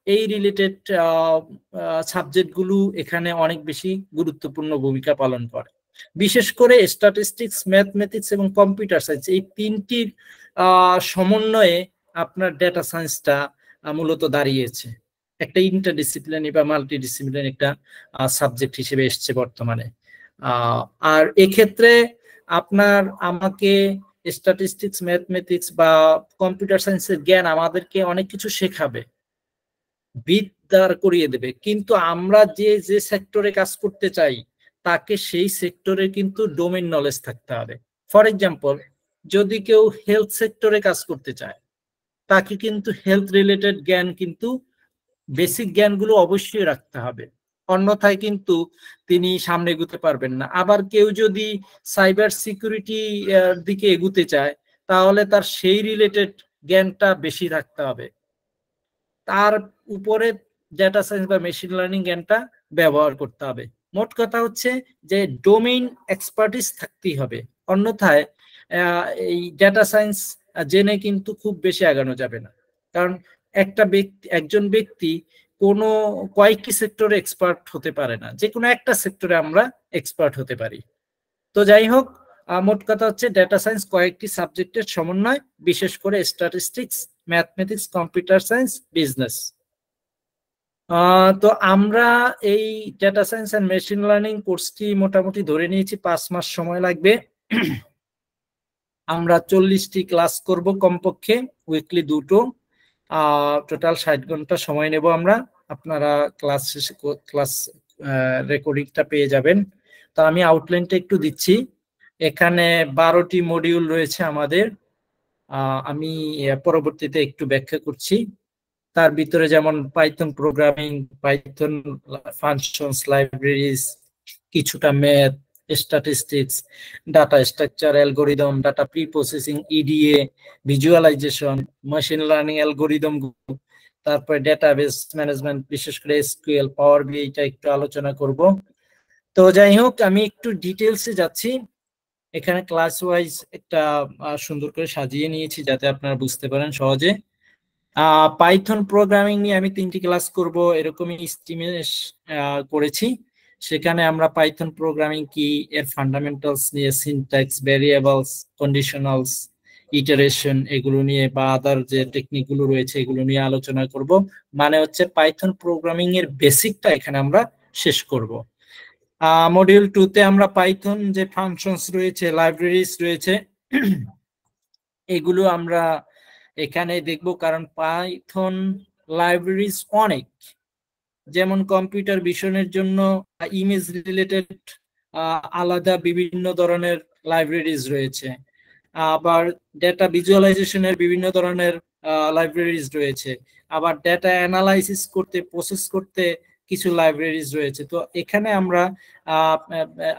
এই রিলেটেড সাবজেক্টগুলো এখানে অনেক বেশি গুরুত্বপূর্ণ ভূমিকা পালন করে। বিশেষ করে স্ট্যাটিস্টিক্স, ম্যাথমেটিক্স এবং কম্পিউটার সায়েন্স, এই তিনটির সমন্বয়ে আপনার ডেটা সায়েন্সটা মূলত দাঁড়িয়েছে, একটা ইন্টারডিসিপ্লিনারি বা মাল্টিডিসিপ্লিনারি একটা সাবজেক্ট হিসেবে এসছে বর্তমানে। আর এক্ষেত্রে আপনার আমাকে স্ট্যাটিস্টিক্স, ম্যাথমেটিক্স বা কম্পিউটার সায়েন্সের জ্ঞান আমাদেরকে অনেক কিছু শেখাবে, বিদ্যার করিয়ে দেবে, কিন্তু আমরা যে যে সেক্টরে কাজ করতে চাই তাকে সেই সেক্টরে কিন্তু ডোমেইন নলেজ থাকতে হবে। ফর এক্সাম্পল, যদি কেউ হেলথ সেক্টরে কাজ করতে চায় তাকে কিন্তু হেলথ রিলেটেড জ্ঞান, কিন্তু বেসিক জ্ঞানগুলো অবশ্যই রাখতে হবে, অন্যথায় কিন্তু তিনি সামনে এগুতে পারবেন না। আবার কেউ যদি সাইবার সিকিউরিটি দিকে এগুতে চায় তাহলে তার সেই রিলেটেড জ্ঞানটা বেশি থাকতে হবে, তার উপরে ডেটা সায়েন্স বা মেশিন লার্নিং জ্ঞানটা ব্যবহার করতে হবে। মোট কথা হচ্ছে যে ডোমেইন এক্সপার্টিস থাকতেই হবে, অন্যথায় এই ডেটা সায়েন্স জেনে কিন্তু খুব বেশি আগানো যাবে না। কারণ একজন ব্যক্তি কোনো কয়েকটি সেক্টরে এক্সপার্ট হতে পারে না, যে কোনো একটা সেক্টরে আমরা এক্সপার্ট হতে পারি। তো যাই হোক, মোট কথা হচ্ছে ডেটা সায়েন্স কয়েকটি সাবজেক্টের সমন্বয়, বিশেষ করে statistics, mathematics, computer science, business. তো আমরা এই data science and machine learning কোর্সটি মোটামুটি ধরে নিয়েছি 5 মাস সময় লাগবে। আমরা 40টি ক্লাস করব কমপক্ষে, উইকলি 2টো, টোটাল 60 ঘন্টা সময় নেব আমরা। আপনারা ক্লাস শেষে ক্লাস রেকর্ডিংটা পেয়ে যাবেন। তো আমি আউটলাইনটা একটু দিচ্ছি। এখানে 12টি মডিউল রয়েছে আমাদের, আমি পরবর্তীতে একটু ব্যাখ্যা করছি। তার ভিতরে যেমন Python programming, Python functions, libraries, কিছুটা math, statistics, data structure, algorithm, data preprocessing, EDA, visualisation, machine learning algorithm, তারপরে ডেটাবেস ম্যানেজমেন্ট, বিশেষ করে এসকিউএল, পাওয়ার বিআই, এটা একটু আলোচনা করব। তো যাই হোক, আমি একটু ডিটেলসে যাচ্ছি। এখানে ক্লাস ওয়াইজ একটা সুন্দর করে সাজিয়ে নিয়েছি যাতে আপনারা বুঝতে পারেন সহজে। পাইথন প্রোগ্রামিং নিয়ে আমি 3টি ক্লাস করব এরকমই এস্টিমেট করেছি। সেখানে আমরা পাইথন প্রোগ্রামিং কি, এর ফান্ডামেন্টালস নিয়ে, সিনট্যাক্স, ভ্যারিয়েবলস, কন্ডিশনালস, ইটারেশন, এগুলো নিয়ে বা আদার যে টেকনিক গুলো রয়েছে এগুলো নিয়ে আলোচনা করব। মানে হচ্ছে পাইথন প্রোগ্রামিং এর বেসিকটা এখানে আমরা শেষ করব। মডিউল 2-তে আমরা পাইথন যে ফাংশনস রয়েছে, লাইব্রেরিজ রয়েছে, এগুলো আমরা এখানে দেখব। কারণ পাইথন লাইব্রেরিজ অনেক, যেমন কম্পিউটার ভিশনের জন্য ইমেজ রিলেটেড আলাদা বিভিন্ন ধরনের লাইব্রেরিজ রয়েছে, আবার ডেটা ভিজুয়ালাইজেশনের বিভিন্ন ধরনের লাইব্রেরিজ রয়েছে, আবার ডেটা অ্যানালাইসিস করতে, প্রসেস করতে কিছু লাইব্রেরিজ রয়েছে। তো এখানে আমরা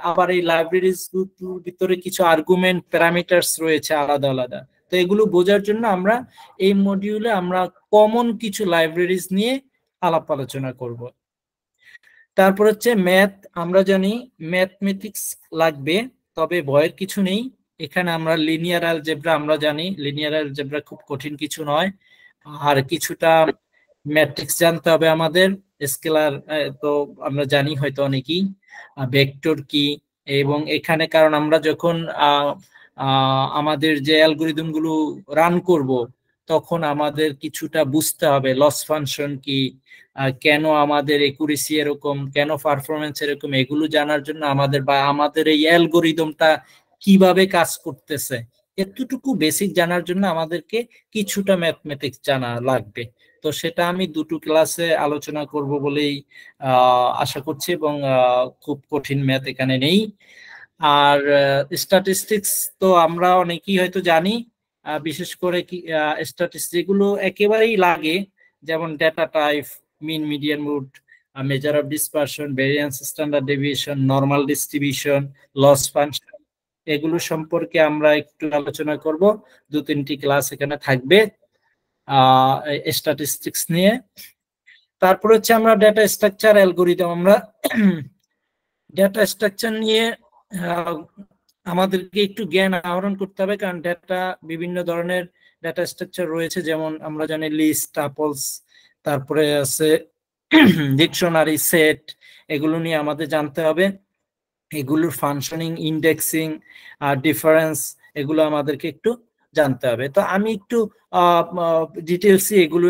আবার এই লাইব্রেরিজ ভিতরে কিছু আর্গুমেন্ট, প্যারামিটারস রয়েছে আলাদা আলাদা। তো এগুলো বোঝার জন্য আমরা এই মডিউলে আমরা কমন কিছু লাইব্রেরিজ নিয়ে আলাপ আলোচনা করব। তারপর হচ্ছে ম্যাথ, আমরা জানি ম্যাথমেটিক্স লাগবে, তবে ভয়ের কিছু নেই। এখানে আমরা লিনিয়ার অ্যালজেব্রা, আমরা জানি লিনিয়ার অ্যালজেব্রা খুব কঠিন কিছু নয়, আর কিছুটা ম্যাট্রিক্স জানতে হবে আমাদের, স্কেলার তো আমরা জানি হয়তো অনেকেই, ভেক্টর কি, এবং এখানে কারণ আমরা যখন আমাদের যে অ্যালগোরিদম গুলো রান করব তখন আমাদের কিছুটা বুঝতে হবে লস ফাংশন কি, কেন আমাদের একুরেসি এরকম, কেন পারফরমেন্স এরকম, এগুলো জানার জন্য আমাদের বা আমাদের এই অ্যালগোরিদমটা কিভাবে কাজ করতেছে এতটুকু বেসিক জানার জন্য আমাদেরকে কিছুটা ম্যাথমেটিক্স জানা লাগবে। তো সেটা আমি 2টো ক্লাসে আলোচনা করব বলেই আশা করছি, এবং খুব কঠিন ম্যাথ এখানে নেই। আর স্ট্যাটিস্টিক্স তো আমরা অনেকেই হয়তো জানি, বিশেষ করে কি স্ট্যাটিস্টিক্স যেগুলো একেবারেই লাগে, যেমন data type, mean, median, mode, measure of dispersion, variance, standard deviation, normal distribution, loss function, এগুলো সম্পর্কে আমরা একটু আলোচনা করব। 2-3টি ক্লাস এখানে থাকবে স্ট্যাটিস্টিক্স নিয়ে। তারপর হচ্ছে আমরা ডেটা স্ট্রাকচার অ্যালগরিদম, আমরা ডেটা স্ট্রাকচার নিয়ে আমাদেরকে একটু জ্ঞান আহরণ করতে হবে, কারণ ডেটা বিভিন্ন ধরনের ডেটা স্ট্রাকচার রয়েছে, যেমন আমরা জানি লিস্ট, টাপলস, তারপরে আছে ডিকশনারি, সেট, এগুলো নিয়ে আমাদের জানতে হবে। এগুলোর ফাংশনিং, ইন্ডেক্সিং আর ডিফারেন্স, এগুলো আমাদেরকে একটু জানতে হবে। তো আমি একটু ডিটেলসে এগুলো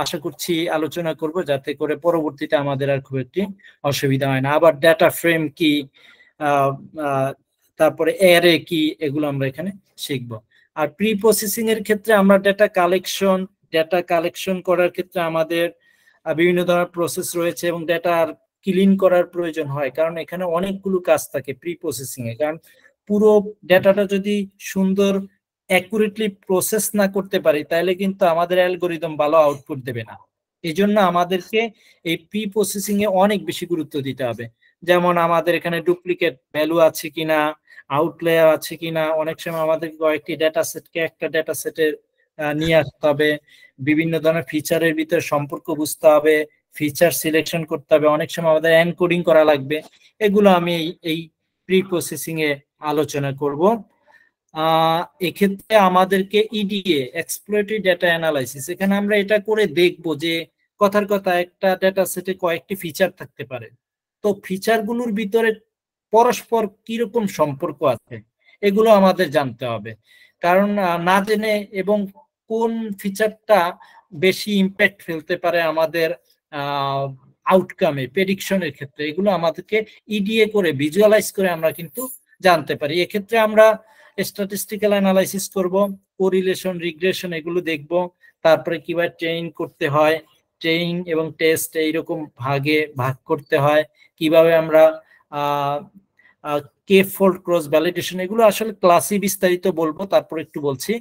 আশা করছি আলোচনা করব, যাতে করে পরবর্তীতে আমাদের আর খুব একটি অসুবিধা হয় না। আবার ডেটা ফ্রেম কি, তারপরে অ্যারে কি, এগুলো আমরা এখানে শিখব। আর প্রি প্রসেসিং এর ক্ষেত্রে আমরা ডেটা কালেকশন করার ক্ষেত্রে আমাদের বিভিন্ন ধরনের প্রসেস রয়েছে, এবং ডেটার ক্লিন করার প্রয়োজন হয়, কারণ এখানে অনেকগুলো কাজ থাকে প্রি প্রসেসিং এ। কারণ পুরো ডেটাটা যদি সুন্দর অ্যাকুরেটলি প্রসেস না করতে পারি, তাহলে কিন্তু আমাদের অ্যালগরিদম ভালো আউটপুট দেবে না। এই জন্য আমাদেরকে এই প্রি প্রসেসিং এ অনেক বেশি গুরুত্ব দিতে হবে। যেমন আমাদের এখানে ডুপ্লিকেট ভ্যালু আছে কিনা, আউটলেয়ার আছে কিনা, অনেক সময় আমাদের কয়েকটি ডেটা সেটকে একটা ডেটা সেটে নিয়ে আসতে হবে, বিভিন্ন ধরনের ফিচারের ভিতরে সম্পর্ক বুঝতে হবে, ফিচার সিলেকশন করতে হবে, অনেক সময় আমাদের এনকোডিং করা লাগবে। এগুলো আমি এই প্রি প্রসেসিং এ আলোচনা করব। এক্ষেত্রে আমাদেরকে ইডিএ, এক্সপ্লরেটরি ডেটা অ্যানালাইসিস, এখানে আমরা এটা করে দেখব যে কথার কথা একটা ডেটা সেটে কয়েকটি ফিচার থাকতে পারে, তো ফিচারগুলোর ভিতরে পরস্পর কিরকম সম্পর্ক আছে এগুলো আমাদের জানতে হবে। কারণ না জেনে এবং কোন ফিচারটা বেশি ইম্প্যাক্ট ফেলতে পারে আমাদের আউটকামে, প্রেডিকশনের ক্ষেত্রে, এগুলো আমাদেরকে ইডিএ করে, ভিজুয়ালাইজ করে আমরা কিন্তু জানতে পারি। এক্ষেত্রে আমরা স্ট্যাটিস্টিক্যাল অ্যানালাইসিস করব, কোরিলেশন, রিগ্রেশন, এগুলো দেখব। তারপরে কিভাবে ট্রেন করতে হয়, ট্রেন এবং টেস্ট এইরকম ভাগ করতে হয়, কিভাবে আমরা কে ফোল্ড ক্রস ভ্যালিডেশন, এগুলো আসলে ক্লাসে বিস্তারিত বলবো, তারপর একটু বলছি।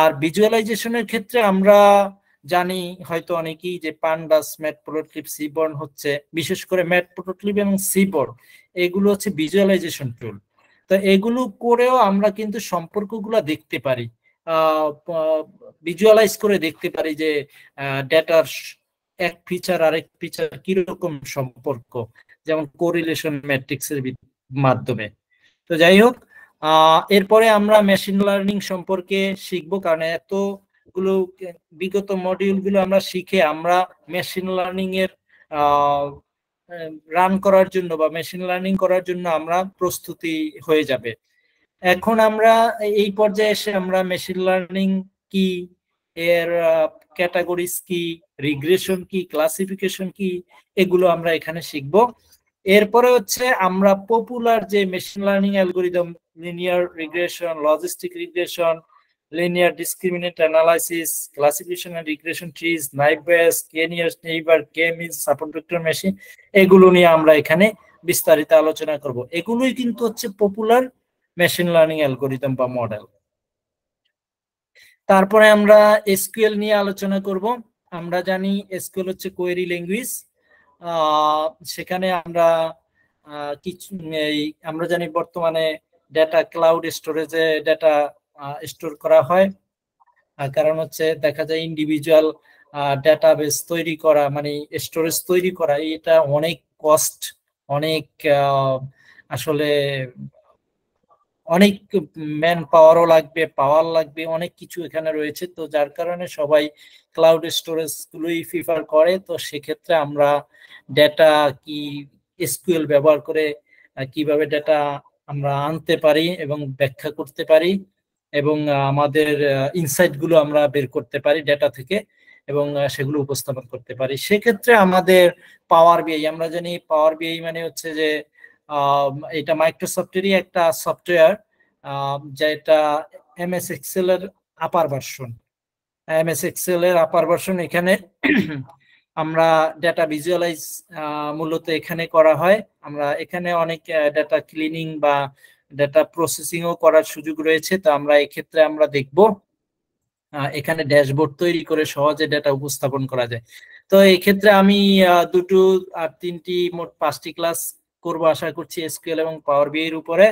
আর ভিজুয়ালাইজেশনের ক্ষেত্রে আমরা জানি হয়তো অনেকেই যে পান্ডাস, ম্যাটপ্লটলিব, সিবর্ন হচ্ছে, বিশেষ করে ম্যাটপ্লটলিব এবং সিবর্ন, এগুলো হচ্ছে ভিজুয়ালাইজেশন টুল। তো এগুলো করেও আমরা কিন্তু সম্পর্কগুলো দেখতে পারি, ভিজুয়ালাইজ করে দেখতে পারি যে ডেটার এক ফিচার আরেক ফিচার কিরকম সম্পর্ক, যেমন কোরিলেশন ম্যাট্রিক্সের মাধ্যমে। তো যাই হোক, এরপরে আমরা মেশিন লার্নিং সম্পর্কে শিখবো, কারণ এতগুলো বিগত মডিউলগুলো আমরা শিখে আমরা মেশিন লার্নিং এর রান করার জন্য বা মেশিন লার্নিং করার জন্য আমরা প্রস্তুতি হয়ে যাবে। এখন আমরা এই পর্যায়ে এসে আমরা মেশিন লার্নিং কি, এর ক্যাটাগরিজ কি, রিগ্রেশন কি, ক্লাসিফিকেশন কি, এগুলো আমরা এখানে শিখব। এরপরে হচ্ছে আমরা পপুলার যে machine learning algorithm, linear regression, logistic regression, linear discriminant analysis, classification and regression trees, naive Bayes, K nearest neighbour, K means, support vector machine, এগুলো নিয়ে আমরা এখানে বিস্তারিত আলোচনা করব। এগুলোই কিন্তু হচ্ছে পপুলার মেশিন লার্নিং অ্যালগরিদম বা মডেল। তারপরে আমরা এসকিউএল নিয়ে আলোচনা করব। আমরা জানি এসকিউএল হচ্ছে কোয়েরি ল্যাঙ্গুয়েজ। সেখানে আমরা আমরা জানি বর্তমানে ডেটা ক্লাউড স্টোরেজে ডেটা স্টোর করা হয়, কারণ হচ্ছে দেখা যায় ইন্ডিভিজুয়াল ডেটাবেস তৈরি করা, মানে স্টোরেজ তৈরি করা, এটা অনেক কস্ট, অনেক আসলে অনেক ম্যান পাওয়ারও লাগবে, পাওয়ার লাগবে, অনেক কিছু এখানে রয়েছে। তো যার কারণে সবাই ক্লাউড স্টোরেজ গুলোই প্রিফার করে। তো সেক্ষেত্রে আমরা ডেটা কি, এসকিউএল ব্যবহার করে কিভাবে ডেটা আমরা আনতে পারি এবং ব্যাখ্যা করতে পারি, এবং আমাদের ইনসাইট গুলো আমরা বের করতে পারি ডেটা থেকে, এবং সেগুলো উপস্থাপন করতে পারি। সেক্ষেত্রে আমাদের পাওয়ার বিআই, আমরা জানি পাওয়ার বিআই মানে হচ্ছে যে এটা মাইক্রোসফটেরই একটা সফটওয়্যার, যেটা এমএস এক্সেল এর আপার ভার্সন। এমএস এক্সেল এর আপার ভার্সন, এখানে আমরা ডেটা ভিজুয়ালাইজ মূলত এখানে করা হয়। আমরা এখানে অনেক ডেটা ক্লিনিং বা ডেটা প্রসেসিংও করার সুযোগ রয়েছে। তো আমরা এক্ষেত্রে আমরা দেখব এখানে ড্যাশবোর্ড তৈরি করে সহজে ডেটা উপস্থাপন করা যায়। তো এই ক্ষেত্রে আমি দুটো আর তিনটি মোট 5টি ক্লাস করব আশা করছি এসকিউএল এবং পাওয়ার বিআই এর উপরে।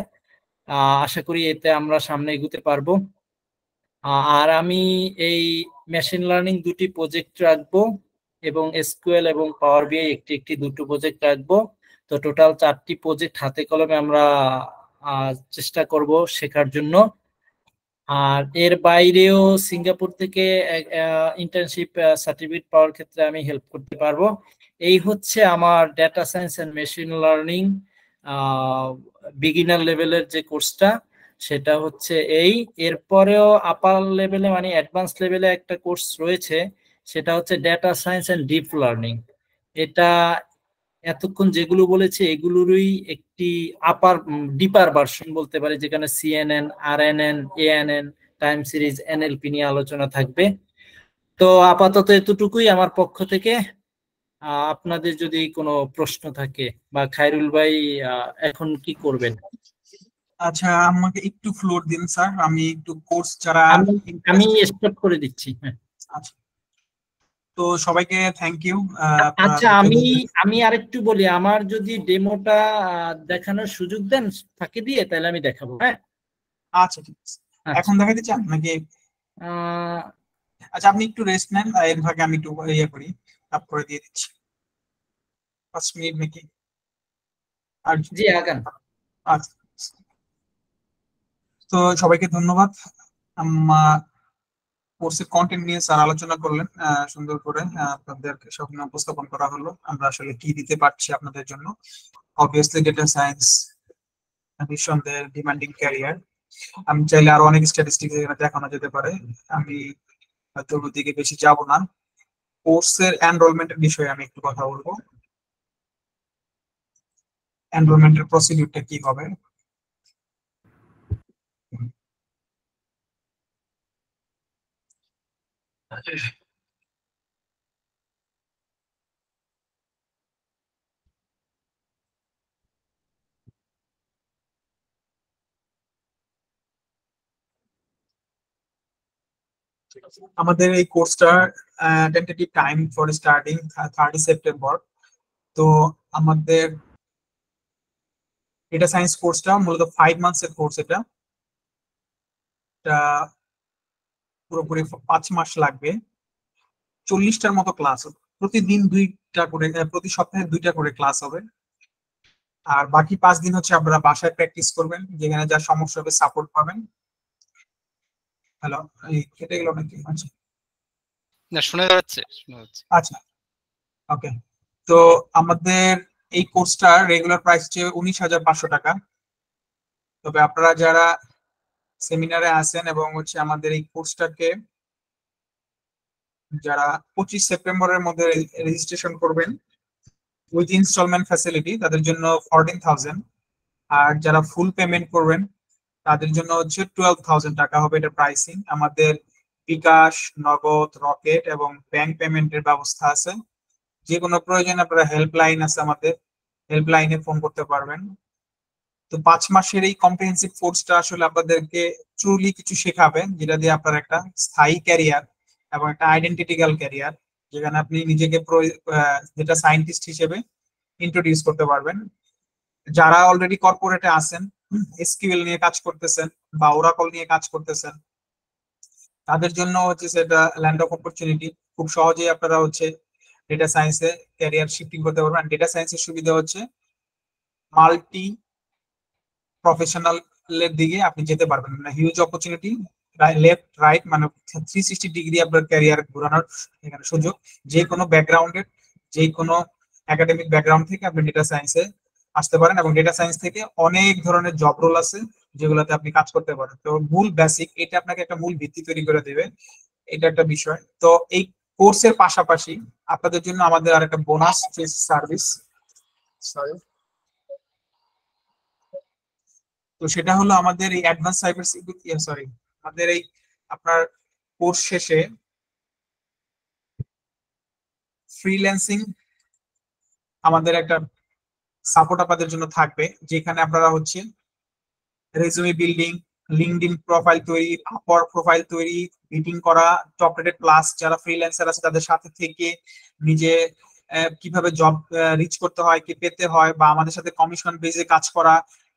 আশা করি এতে আমরা সামনে এগোতে পারবো। আর আমি এই মেশিন লার্নিং দুটি প্রজেক্ট রাখবো এবং এসকিউএল এবং পাওয়ার বিআই একটি দুটো প্রজেক্ট রাখবো। তো টোটাল 4টি প্রজেক্ট হাতে কলমে আমরা চেষ্টা করব শেখার জন্য। আর এর বাইরেও সিঙ্গাপুর থেকে ইন্টার্নশিপ সার্টিফিকেট পাওয়ার ক্ষেত্রে আমি হেল্প করতে পারবো। এই হচ্ছে আমার data science and machine learning beginner লেভেলের যে কোর্সটা, সেটা হচ্ছে এই। এরপরেও আপার লেভেলে মানে অ্যাডভান্স লেভেলে একটা কোর্স রয়েছে, সেটা হচ্ছে data science and deep learning. এটা এতক্ষণ যেগুলো বলেছে এগুলোরই একটি আপার ডিপার ভার্সন বলতে পারে, যেখানে CNN, RNN, ANN, time series, NLP নিয়ে আলোচনা থাকবে। তো আপাতত এতটুকুই আমার পক্ষ থেকে। আপনাদের যদি কোনো প্রশ্ন থাকে, বা খায়রুল ভাই এখন কি করবেন? আচ্ছা, আমাকে একটু ফ্লোর দিন স্যার, আমি একটু কোর্স যারা আমি স্টপ করে দিচ্ছি। হ্যাঁ, আচ্ছা। তো সবাইকে থ্যাংক ইউ। আচ্ছা, আমি আরেকটু বলি, আমার যদি ডেমোটা দেখানোর সুযোগ দেন ফাঁকে দিয়ে, তাহলে আমি দেখাবো। হ্যাঁ, আচ্ছা ঠিক আছে। এখন দেখাতে চান নাকি? আচ্ছা, আপনি একটু রেস্ট নেন, এর ভাগে আমি একটু ইয়ে করি, আপ করে দিয়ে দিচ্ছি। 5 মিনিট নাকি? আর জি আগান। আচ্ছা, তো সবাইকে ধন্যবাদ। কোর্সের কন্টেন্ট নিয়ে স্যার আলোচনা করলেন সুন্দর করে, আপনাদেরকে সামনে উপস্থাপন করা হলো আমরা আসলে কি দিতে পারছি আপনাদের জন্য। অবভিয়াসলি ডেটা সায়েন্স নিঃসন্দেহে ডিমান্ডিং ক্যারিয়ার। আমি চাইলে আরো অনেক স্ট্যাটিস্টিক্স এখানে দেখানো যেতে পারে, আমি হয়তো ওর দিকে বেশি যাব না। কোর্সের এনরোলমেন্টের বিষয়ে আমি একটু কথা বলবো। এনরোলমেন্টের প্রসিডিউরটা কি হবে। আমাদের এই কোর্সটা tentative time for starting 30 September. তো আমাদের ডেটা সায়েন্স কোর্সটা মূলত 5 মান্থস এর কোর্স। এটা পুরোপুরি 5 মাস লাগবে। 40টার মতো ক্লাস হবে, প্রতিদিন 2টা করে, প্রতি সপ্তাহে 2টা করে ক্লাস হবে। আর বাকি 5 দিন হচ্ছে আপনারা বাসায় প্র্যাকটিস করবেন, যেখানে যা সমস্যা হবে সাপোর্ট পাবেন। হ্যালো, কেটে গেল নাকি? আচ্ছা না, শোনা যাচ্ছে। আচ্ছা, ওকে। তো আমাদের এই কোর্সটার রেগুলার প্রাইস হচ্ছে 19,500 টাকা। তবে আপনারা যারা সেমিনারে আসেন এবং হচ্ছে আমাদের এই কোর্সটাকে যারা 25 সেপ্টেম্বরের মধ্যে রেজিস্ট্রেশন করবেন উইথ ইনস্টলমেন্ট ফ্যাসিলিটি, তাদের জন্য 14,000। আর যারা ফুল পেমেন্ট করবেন তাদের জন্য হচ্ছে 12,000 টাকা হবে এটা প্রাইসিং। আমাদের বিকাশ, নগদ, রকেট এবং ব্যাংক পেমেন্টের ব্যবস্থা আছে। যে কোনো প্রয়োজনে আপনারা হেল্পলাইন আছে, আমাদের হেল্পলাইনে ফোন করতে পারবেন। তো 5 মাসের এই কম্প্রিহেন্সিভ কোর্সটা আসলে আপনাদেরকে ট্রুলি কিছু শেখাবে, যেটা দিয়ে আপনার একটা স্থায়ী ক্যারিয়ার এবং একটা আইডেন্টিটিক্যাল ক্যারিয়ার, যেখানে আপনি নিজেকে যেটা সায়েন্টিস্ট হিসেবে ইন্ট্রোডিউস করতে পারবেন। যারা অলরেডি কর্পোরেটে আছেন, এসকিউএল নিয়ে কাজ করতেছেন বা ওরাকল নিয়ে কাজ করতেছেন, তাদের জন্য হচ্ছে সেটা ল্যান্ড অফ অপরচুনিটি। খুব সহজেই আপনারা হচ্ছে ডেটা সায়েন্সে ক্যারিয়ার শিফটিং করতে পারবেন। ডেটা সায়েন্সের সুবিধা হচ্ছে মাল্টি প্রফেশনালের দিকে আপনি যেতে পারবেন, মানে হিউজ অপরচুনিটি, লেফট রাইট, মানে 360 ডিগ্রি আপনার ক্যারিয়ার ঘোরানোর এখানে সুযোগ। যে কোনো ব্যাকগ্রাউন্ডের, যে কোনো একাডেমিক ব্যাকগ্রাউন্ড থেকে আপনি ডেটা সায়েন্সে আসতে পারেন, এবং ডেটা সায়েন্স থেকে অনেক ধরনের জব রোল আছে যেগুলোতে আপনি কাজ করতে পারেন। তো মূল বেসিক এটা আপনাকে একটা মূল ভিত্তি তৈরি করে দেবে, এটা একটা বিষয়। তো এই কোর্সের পাশাপাশি আপনাদের জন্য আমাদের আর একটা বোনাস সার্ভিস, সরি, তো সেটা হলো আমাদের এই অ্যাডভান্স সাইবার সিকিউরিটি, সরি, আমাদের এই আপনার কোর্স শেষে ফ্রিল্যান্সিং আমাদের একটা সাপোর্ট আপনাদের জন্য থাকবে, যেখানে আপনারা হচ্ছে রেজুমে বিল্ডিং, লিঙ্কডইন প্রোফাইল তৈরি, আপওয়ার্ক প্রোফাইল তৈরি, মিটিং করা, টপ রেটেড প্লাস যারা ফ্রিল্যান্সার আছে তাদের সাথে থেকে নিজে কিভাবে জব রিচ করতে হয়, কি পেতে হয়, বা আমাদের সাথে কমিশন বেজে কাজ করা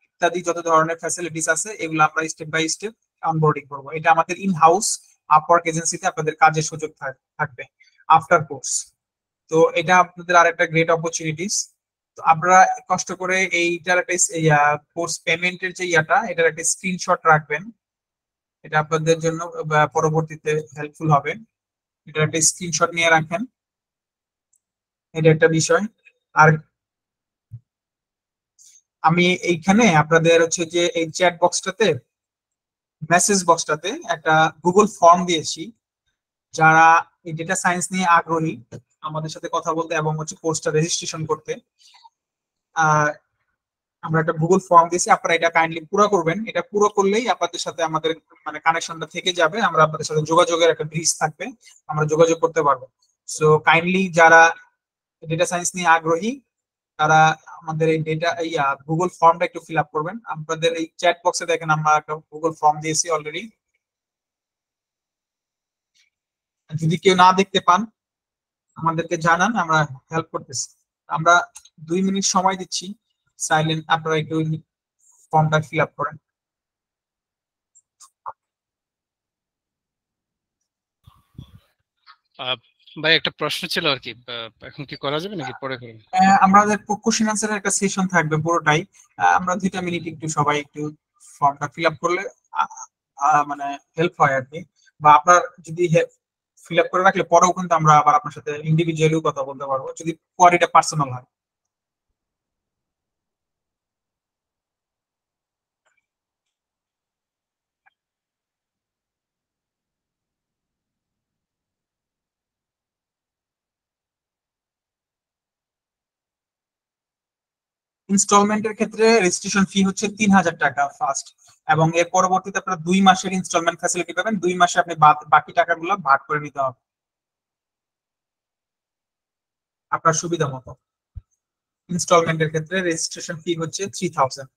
ইত্যাদি যত ধরনের ফ্যাসিলিটিস আছে এগুলো আমরা স্টেপ বাই স্টেপ অনবোর্ডিং করবো। এটা আমাদের ইন হাউস আপওয়ার্ক এজেন্সিতে আপনাদের কাজের সুযোগ থাকবে আফটার কোর্স। তো এটা আপনাদের আরেকটা গ্রেট অপরচুনিটিস। তো আপনারা কষ্ট করে এইটার একটা কোর্স পেমেন্টের যে এটার একটা স্ক্রিনশট রাখবেন, এটা আপনাদের জন্য পরবর্তীতে হেল্পফুল হবে। এটার একটা স্ক্রিনশট নিয়ে রাখেন, এটা একটা বিষয়। আর আমি এইখানে আপনাদের হচ্ছে যে এই চ্যাট বক্সটাতে, মেসেজ বক্সটাতে একটা গুগল ফর্ম দিয়েছি। যারা এই ডেটা সায়েন্স নিয়ে আগ্রহী আমাদের সাথে কথা বলতে এবং হচ্ছে কোর্সটা রেজিস্ট্রেশন করতে, আমরা একটা গুগল ফর্ম দিয়েছি, আপনারা এটা কাইন্ডলি পুরো করবেন। এটা পুরো করলেই আপনাদের সাথে আমাদের মানে কানেকশনটা থেকে যাবে, আমরা আপনাদের সাথে যোগাযোগের একটা ব্রিজ থাকবে, আমরা যোগাযোগ করতে পারবো। সো কাইন্ডলি যারা ডেটা সায়েন্স নিয়ে আগ্রহী তারা আমাদের এই গুগল ফর্মটা একটু ফিল আপ করবেন। আপনাদের এই চ্যাট বক্সে দেখেন আমরা একটা গুগল ফর্ম দিয়েছি অলরেডি। যদি কেউ না দেখতে পান আমাদেরকে জানান, আমরা হেল্প করতেছি। আমরা 2 মিনিট সময় দিচ্ছি, সাইলেন্ট আপনারা একটু ফর্মটা ফিল আপ করেন। ভাই একটা প্রশ্ন ছিল আর কি, এখন কি করা যাবে নাকি পরে করবেন? আমাদের কোশ্চেন আনসারের একটা সেশন থাকবে পুরোটাই। আমরা 2টা মিনিট একটু সবাই একটু ফর্মটা ফিল আপ করলে মানে হেল্প হয় আর কি। বা আপনার যদি ফিল আপ করে রাখলে পরেও কিন্তু আমরা আবার আপনার সাথে ইন্ডিভিজুয়ালিও কথা বলতে পারবো যদি কোয়ারিটা পার্সোনাল হয়। ইনস্টলমেন্টের ক্ষেত্রে রেজিস্ট্রেশন ফি হচ্ছে 3,000 টাকা ফার্স্ট, এবং এর পরবর্তীতে আপনারা 2 মাসের ইনস্টলমেন্ট ফ্যাসিলিটি পাবেন। 2 মাসে আপনি বাকি টাকাগুলো ভাগ করে নিতে হবে আপনার সুবিধা মতো। ইনস্টলমেন্টের ক্ষেত্রে রেজিস্ট্রেশন ফি হচ্ছে 3,000।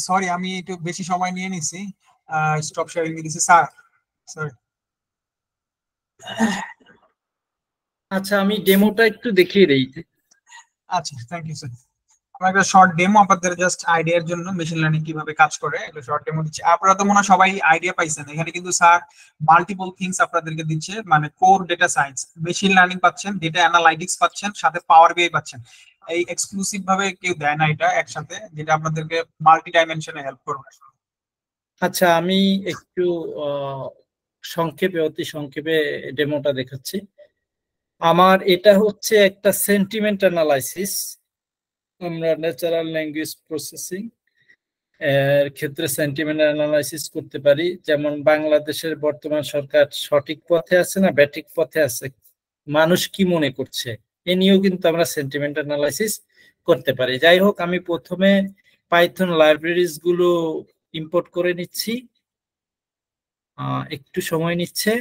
সরি, আমি একটু বেশি সময় নিয়ে নিছি, স্টপ শেয়ারিং দিয়েছি স্যার, সরি। আচ্ছা, আমি ডেমোটা একটু দেখিয়ে দিই। আচ্ছা, থ্যাংক ইউ স্যার। আমরা একটা শর্ট ডেমো আপনাদের জাস্ট আইডিয়ার জন্য মেশিন লার্নিং কিভাবে কাজ করে একটা শর্ট ডেমো দিচ্ছি। আপনারা তো মনে হয় সবাই আইডিয়া পাইছেন, এখানে কিন্তু স্যার মাল্টিপল থিংস আপনাদেরকে দিচ্ছে, মানে core data science, machine learning পাচ্ছেন, ডেটা অ্যানালাইটিক্স পাচ্ছেন, সাথে পাওয়ার বিআই পাচ্ছেন। এই এক্সক্লুসিভ ভাবে কেউ দেয় না এটা একসাথে, যেটা আপনাদেরকে মাল্টি ডাইমেনশনে হেল্প করবে। আচ্ছা, আমি একটু সংক্ষেপে, অতি সংক্ষেপে ডেমোটা দেখাচ্ছি। আমার এটা হচ্ছে একটা সেন্টিমেন্ট অ্যানালাইসিস। আমরা ন্যাচারাল ল্যাঙ্গুয়েজ প্রসেসিং এর ক্ষেত্রে সেন্টিমেন্ট অ্যানালাইসিস করতে পারি, যেমন বাংলাদেশের বর্তমান সরকার সঠিক পথে আছে না ব্যাঠিক পথে আছে, মানুষ কি মনে করছে, এ নিয়েও কিন্তু আমরা সেন্টিমেন্ট অ্যানালাইসিস করতে পারি। যাই হোক, আমি প্রথমে পাইথন লাইব্রেরিজ গুলো ইম্পোর্ট করে নিচ্ছি, একটু সময় নিচ্ছে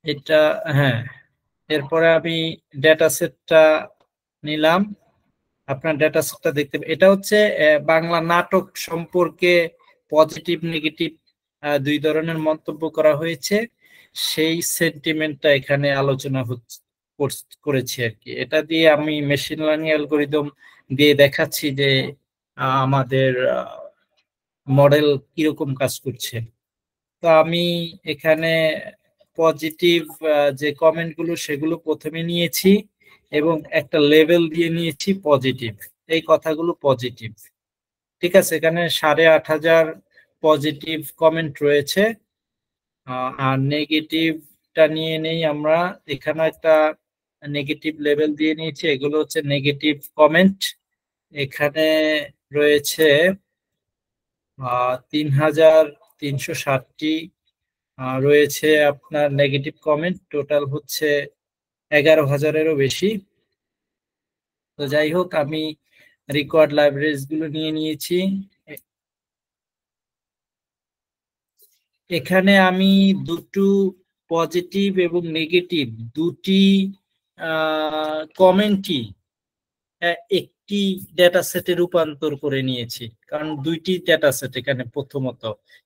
এটা। হ্যাঁ, এরপরে আমি ডেটা সেটটা নিলাম। আপনার ডেটা সেটটা দেখতে, এটা হচ্ছে বাংলা নাটক সম্পর্কে পজিটিভ নেগেটিভ দুই ধরনের মন্তব্য করা হয়েছে, সেই সেন্টিমেন্টটা এখানে আলোচনা করেছি আর কি। এটা দিয়ে আমি মেশিন লার্নিং অ্যালগোরিদম দিয়ে দেখাচ্ছি যে আমাদের মডেল কিরকম কাজ করছে। তো আমি এখানে পজিটিভ যে কমেন্ট গুলো সেগুলো প্রথমে নিয়েছি এবং একটা লেভেল দিয়ে নিয়েছি পজিটিভ, এই কথাগুলো পজিটিভ। ঠিক আছে, এখানে 8,500 পজিটিভ কমেন্ট রয়েছে। আর নেগেটিভটা নিয়ে নেই আমরা, এখানে একটা নেগেটিভ লেভেল দিয়ে নিয়েছি, এগুলো হচ্ছে নেগেটিভ কমেন্ট। এখানে রয়েছে 3,360টি রয়েছে আপনার নেগেটিভ কমেন্ট, টোটাল হচ্ছে 11,000-এরও বেশি। তো যাই হোক, আমি রিকোয়ার্ড লাইব্রেরিজ গুলো নিয়ে নিয়েছি। এখানে আমি দুটো পজিটিভ এবং নেগেটিভ দুটি কমেন্টই একটি ডেটা সেটে রূপান্তর করে নিয়েছি, কারণ দুইটি ডেটা সেট এখানে, প্রথমত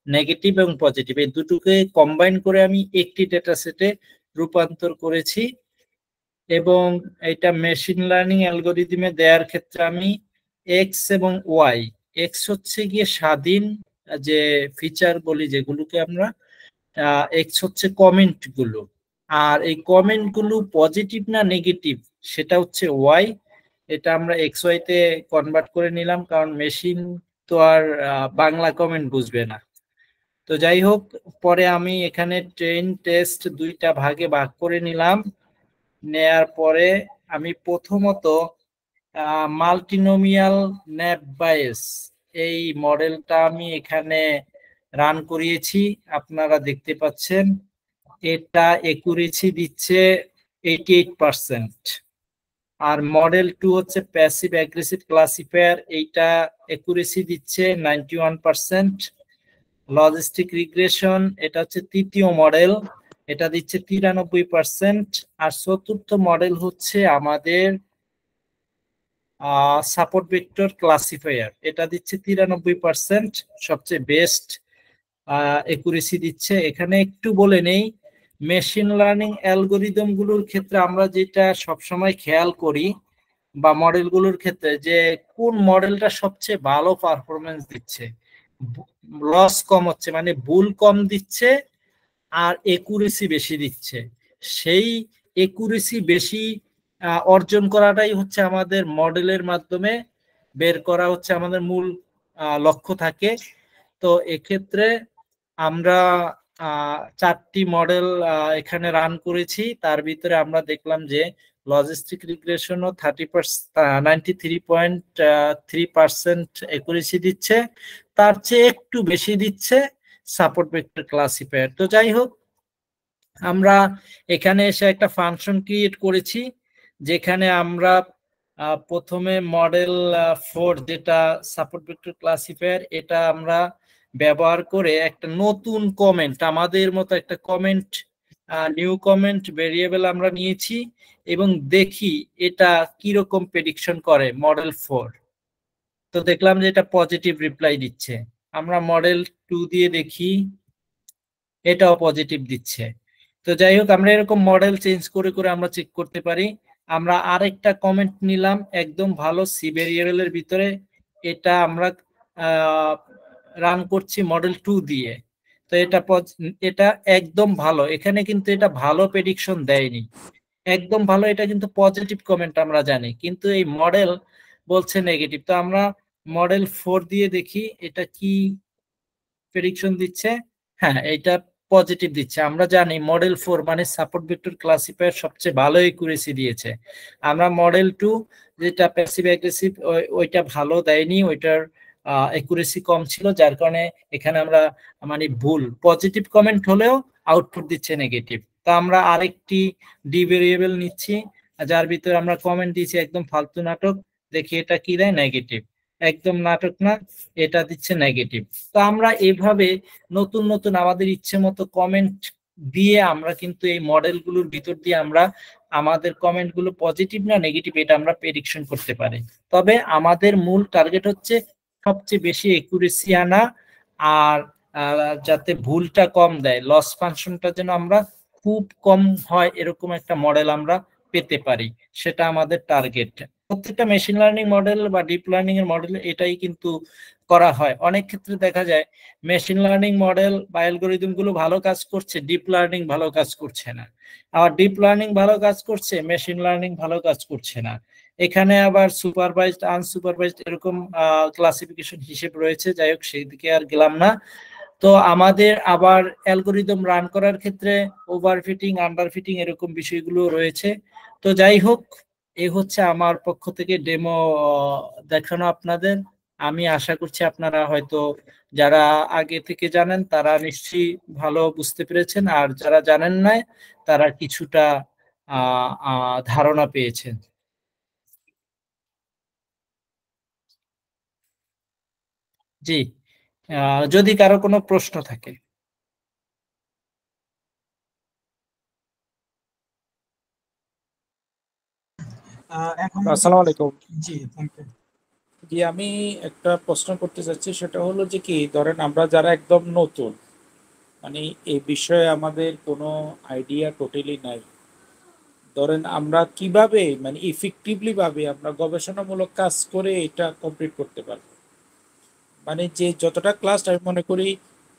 নেগেটিভ এবং পজিটিভ, এই দুটোকে কম্বাইন করে আমি একটি ডেটা সেটে রূপান্তর করেছি। এবং এটা মেশিন লার্নিং অ্যালগোরিদমে দেওয়ার ক্ষেত্রে আমি এক্স এবং ওয়াই, এক্স হচ্ছে গিয়ে স্বাধীন যে ফিচার বলি যেগুলোকে আমরা, এক্স হচ্ছে কমেন্ট গুলো, আর এই কমেন্ট গুলো পজিটিভ না নেগেটিভ সেটা হচ্ছে ওয়াই। এটা আমরা এক্স ওয়াই তে কনভার্ট করে নিলাম, কারণ মেশিন তো আর বাংলা কমেন্ট বুঝবে না। তো যাই হোক, পরে আমি এখানে ট্রেন টেস্ট দুইটা ভাগে ভাগ করে নিলাম। নেয়ার পরে আমি প্রথমত মাল্টিনোমিয়াল ন্যাপ বায়েস এই মডেলটা আমি এখানে রান করিয়েছি, আপনারা দেখতে পাচ্ছেন। এটা একুরেসি দিচ্ছে 88%। আর মডেল 2 হচ্ছে প্যাসিভ অ্যাগ্রেসিভ ক্লাসিফায়ার, এইটা একুরেসি দিচ্ছে 91%। লজিস্টিক রিগ্রেশন এটা হচ্ছে তৃতীয় মডেল, এটা দিচ্ছে 93%। আর চতুর্থ মডেল হচ্ছে আমাদের সাপোর্ট ভেক্টর ক্লাসিফায়ার, এটা দিচ্ছে 93%, সবচেয়ে বেস্ট একুরেসি দিচ্ছে। এখানে একটু বলে নেই, মেশিন লার্নিং অ্যালগোরিদম গুলোর ক্ষেত্রে আমরা যেটা সবসময় খেয়াল করি বা মডেলগুলোর ক্ষেত্রে, যে কোন মডেলটা সবচেয়ে ভালো পারফরমেন্স দিচ্ছে, লস কম হচ্ছে মানে ভুল কম দিচ্ছে আর একুরেসি বেশি দিচ্ছে, সেই একুরেসি বেশি অর্জন করাটাই হচ্ছে আমাদের মডেলের মাধ্যমে বের করা হচ্ছে আমাদের মূল লক্ষ্য থাকে। তো এক্ষেত্রে আমরা 4টি মডেল এখানে রান করেছি, তার ভিতরে আমরা দেখলাম যে লজিস্টিক রিগ্রেশনও 93.3% একুরেসি দিচ্ছে, তার চেয়ে একটু বেশি দিচ্ছে সাপোর্ট ভেক্টর ক্লাসিফায়ার। তো যাই হোক, আমরা এখানে এসে একটা ফাংশন ক্রিয়েট করেছি, যেখানে আমরা প্রথমে মডেল 4 যেটা সাপোর্ট ভেক্টর ক্লাসিফায়ার, এটা আমরা ব্যবহার করে একটা নতুন কমেন্ট, আমাদের মতো একটা কমেন্ট, নিউ কমেন্ট ভেরিয়েবল আমরা নিয়েছি এবং দেখি এটা কিরকম প্রেডিকশন করে মডেল 4। তো দেখলাম যে এটা পজিটিভ রিপ্লাই দিচ্ছে। আমরা মডেল 2 দিয়ে দেখি, এটাও পজিটিভ দিচ্ছে। তো যাই হোক, আমরা এরকম মডেল চেঞ্জ করে করে আমরা চেক করতে পারি। আমরা আরেকটা কমেন্ট নিলাম একদম ভালো সি ভেরিয়েবলের ভিতরে, এটা আমরা রান করছি মডেল 2 দিয়ে। তো এটা একদম ভালো, এখানে কিন্তু এটা ভালো প্রেডিকশন দেয়নি, একদম ভালো, এটা কিন্তু পজিটিভ কমেন্ট আমরা জানি, কিন্তু এই মডেল বলছে নেগেটিভ। তো আমরা মডেল 4 দিয়ে দেখি এটা কি প্রেডিকশন দিচ্ছে। হ্যাঁ, এটা পজিটিভ দিচ্ছে। আমরা জানি মডেল 4 মানে সাপোর্ট ভেক্টর ক্লাসিফায়ার সবচেয়ে ভালো একুরেসি দিয়েছে। আমরা মডেল 2 যেটা প্যাসিভ অ্যাগ্রেসিভ, ওইটা ভালো দেয়নি, ওইটার একুরেসি কম ছিল, যার কারণে এখানে আমরা মানে ভুল, পজিটিভ কমেন্ট হলেও আউটপুট দিচ্ছে নেগেটিভ। তা আমরা আরেকটি ডি ভেরিয়েবল নিচ্ছি, যার ভিতরে আমরা কমেন্ট দিয়েছি একদম ফালতু নাটক, দেখি এটা কি দেয়, নেগেটিভ। একদম নাটক না, এটা দিচ্ছে নেগেটিভ। তো আমরা এইভাবে নতুন নতুন আমাদের ইচ্ছে মতো কমেন্ট দিয়ে আমরা কিন্তু এই মডেলগুলোর ভিতর দিয়ে আমরা আমাদের কমেন্টগুলো পজিটিভ না নেগেটিভ এটা আমরা প্রেডিকশন করতে পারি। তবে আমাদের মূল টার্গেট হচ্ছে সবচেয়ে বেশি একুরেসি আনা, আর যাতে ভুলটা কম দেয়, লস ফাংশনটা যেন আমরা খুব কম হয় এরকম একটা মডেল আমরা পেতে পারি, সেটা আমাদের টার্গেট। প্রত্যেকটা মেশিন লার্নিং মডেল বা ডিপ লার্নিং এর মডেল এটাই কিন্তু করা হয়। অনেক ক্ষেত্রে দেখা যায় মেশিন লার্নিং মডেল বা অ্যালগরিদম গুলো ভালো কাজ করছে, ডিপ লার্নিং ভালো কাজ করছে না, আবার ডিপ লার্নিং ভালো কাজ করছে, মেশিন লার্নিং ভালো কাজ করছে না। এখানে আবার সুপারভাইজড আনসুপারভাইজড এরকম ক্লাসিফিকেশন হিসেব রয়েছে। যাই হোক, সেই দিকে আর গেলাম না। তো আমাদের আবার অ্যালগরিদম রান করার ক্ষেত্রে ওভারফিটিং আন্ডারফিটিং এরকম বিষয়গুলো রয়েছে। তো যাই হোক, এই হচ্ছে আমার পক্ষ থেকে ডেমো দেখানো আপনাদের। আমি আশা করছি আপনারা হয়তো যারা আগে থেকে জানেন তারা নিশ্চয়ই ভালো বুঝতে পেরেছেন, আর যারা জানেন না তারা কিছুটা ধারণা পেয়েছেন। জি, যদি কারো কোনো প্রশ্ন থাকে। এখন আসসালামু আলাইকুম। জি, থ্যাংক ইউ। জি, আমি একটা প্রশ্ন করতে চাচ্ছি, সেটা হলো যে কি, ধরেন আমরা যারা একদম নতুন, মানে এই বিষয়ে আমাদের কোনো আইডিয়া টোটালি নাই, ধরেন আমরা কিভাবে মানে ইফেক্টিভলি ভাবে আমরা গবেষণামূলক কাজ করে এটা কমপ্লিট করতে পারবো? মানে যে যতটা ক্লাস আমি মনে করি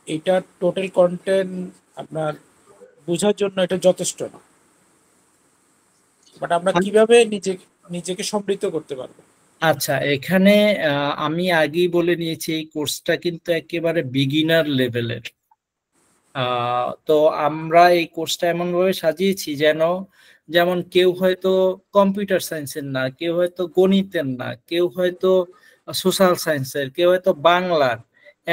এটা টোটাল কন্টেন্ট আপনার বোঝার জন্য এটা যথেষ্ট না, বাট আমরা কিভাবে নিজেকে সমৃদ্ধ করতে পারবো? আচ্ছা, এখানে আমি আগেই বলে নিয়েছি এই কোর্সটা কিন্তু একেবারে বিগিনার লেভেলের। তো আমরা এই কোর্সটা এমন ভাবে সাজিয়েছি যেমন কেউ হয়তো কম্পিউটার সায়েন্সের না, কেউ হয়তো গণিতের না, কেউ হয়তো সোশ্যাল সায়েন্সের, কেউ হয়তো বাংলার।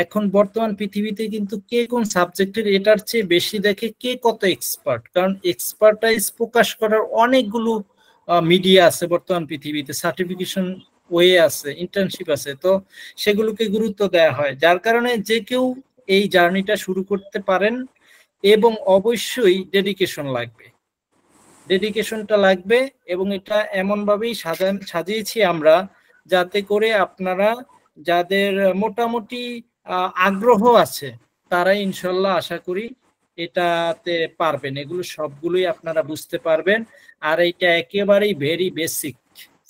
এখন বর্তমান পৃথিবীতে কিন্তু কে কোন সাবজেক্টের এটার চেয়ে বেশি দেখে কে কত এক্সপার্ট, কারণ এক্সপার্টাইজ প্রকাশ করার অনেকগুলো মিডিয়া আছে বর্তমান পৃথিবীতে, সার্টিফিকেশন ওয়ে আছে, ইন্টার্নশিপ আছে, তো সেগুলোকে গুরুত্ব দেওয়া হয়, যার কারণে যে কেউ এই জার্নিটা শুরু করতে পারেন। এবং অবশ্যই ডেডিকেশন লাগবে, ডেডিকেশনটা লাগবে, এবং এটা এমন ভাবেই সাজিয়েছি আমরা যাতে করে আপনারা যাদের মোটামুটি আগ্রহ আছে তারা ইনশাল্লাহ আশা করি এটাতে পারবেন, এগুলো সবগুলোই আপনারা বুঝতে পারবেন। আর এটা একেবারেই ভেরি বেসিক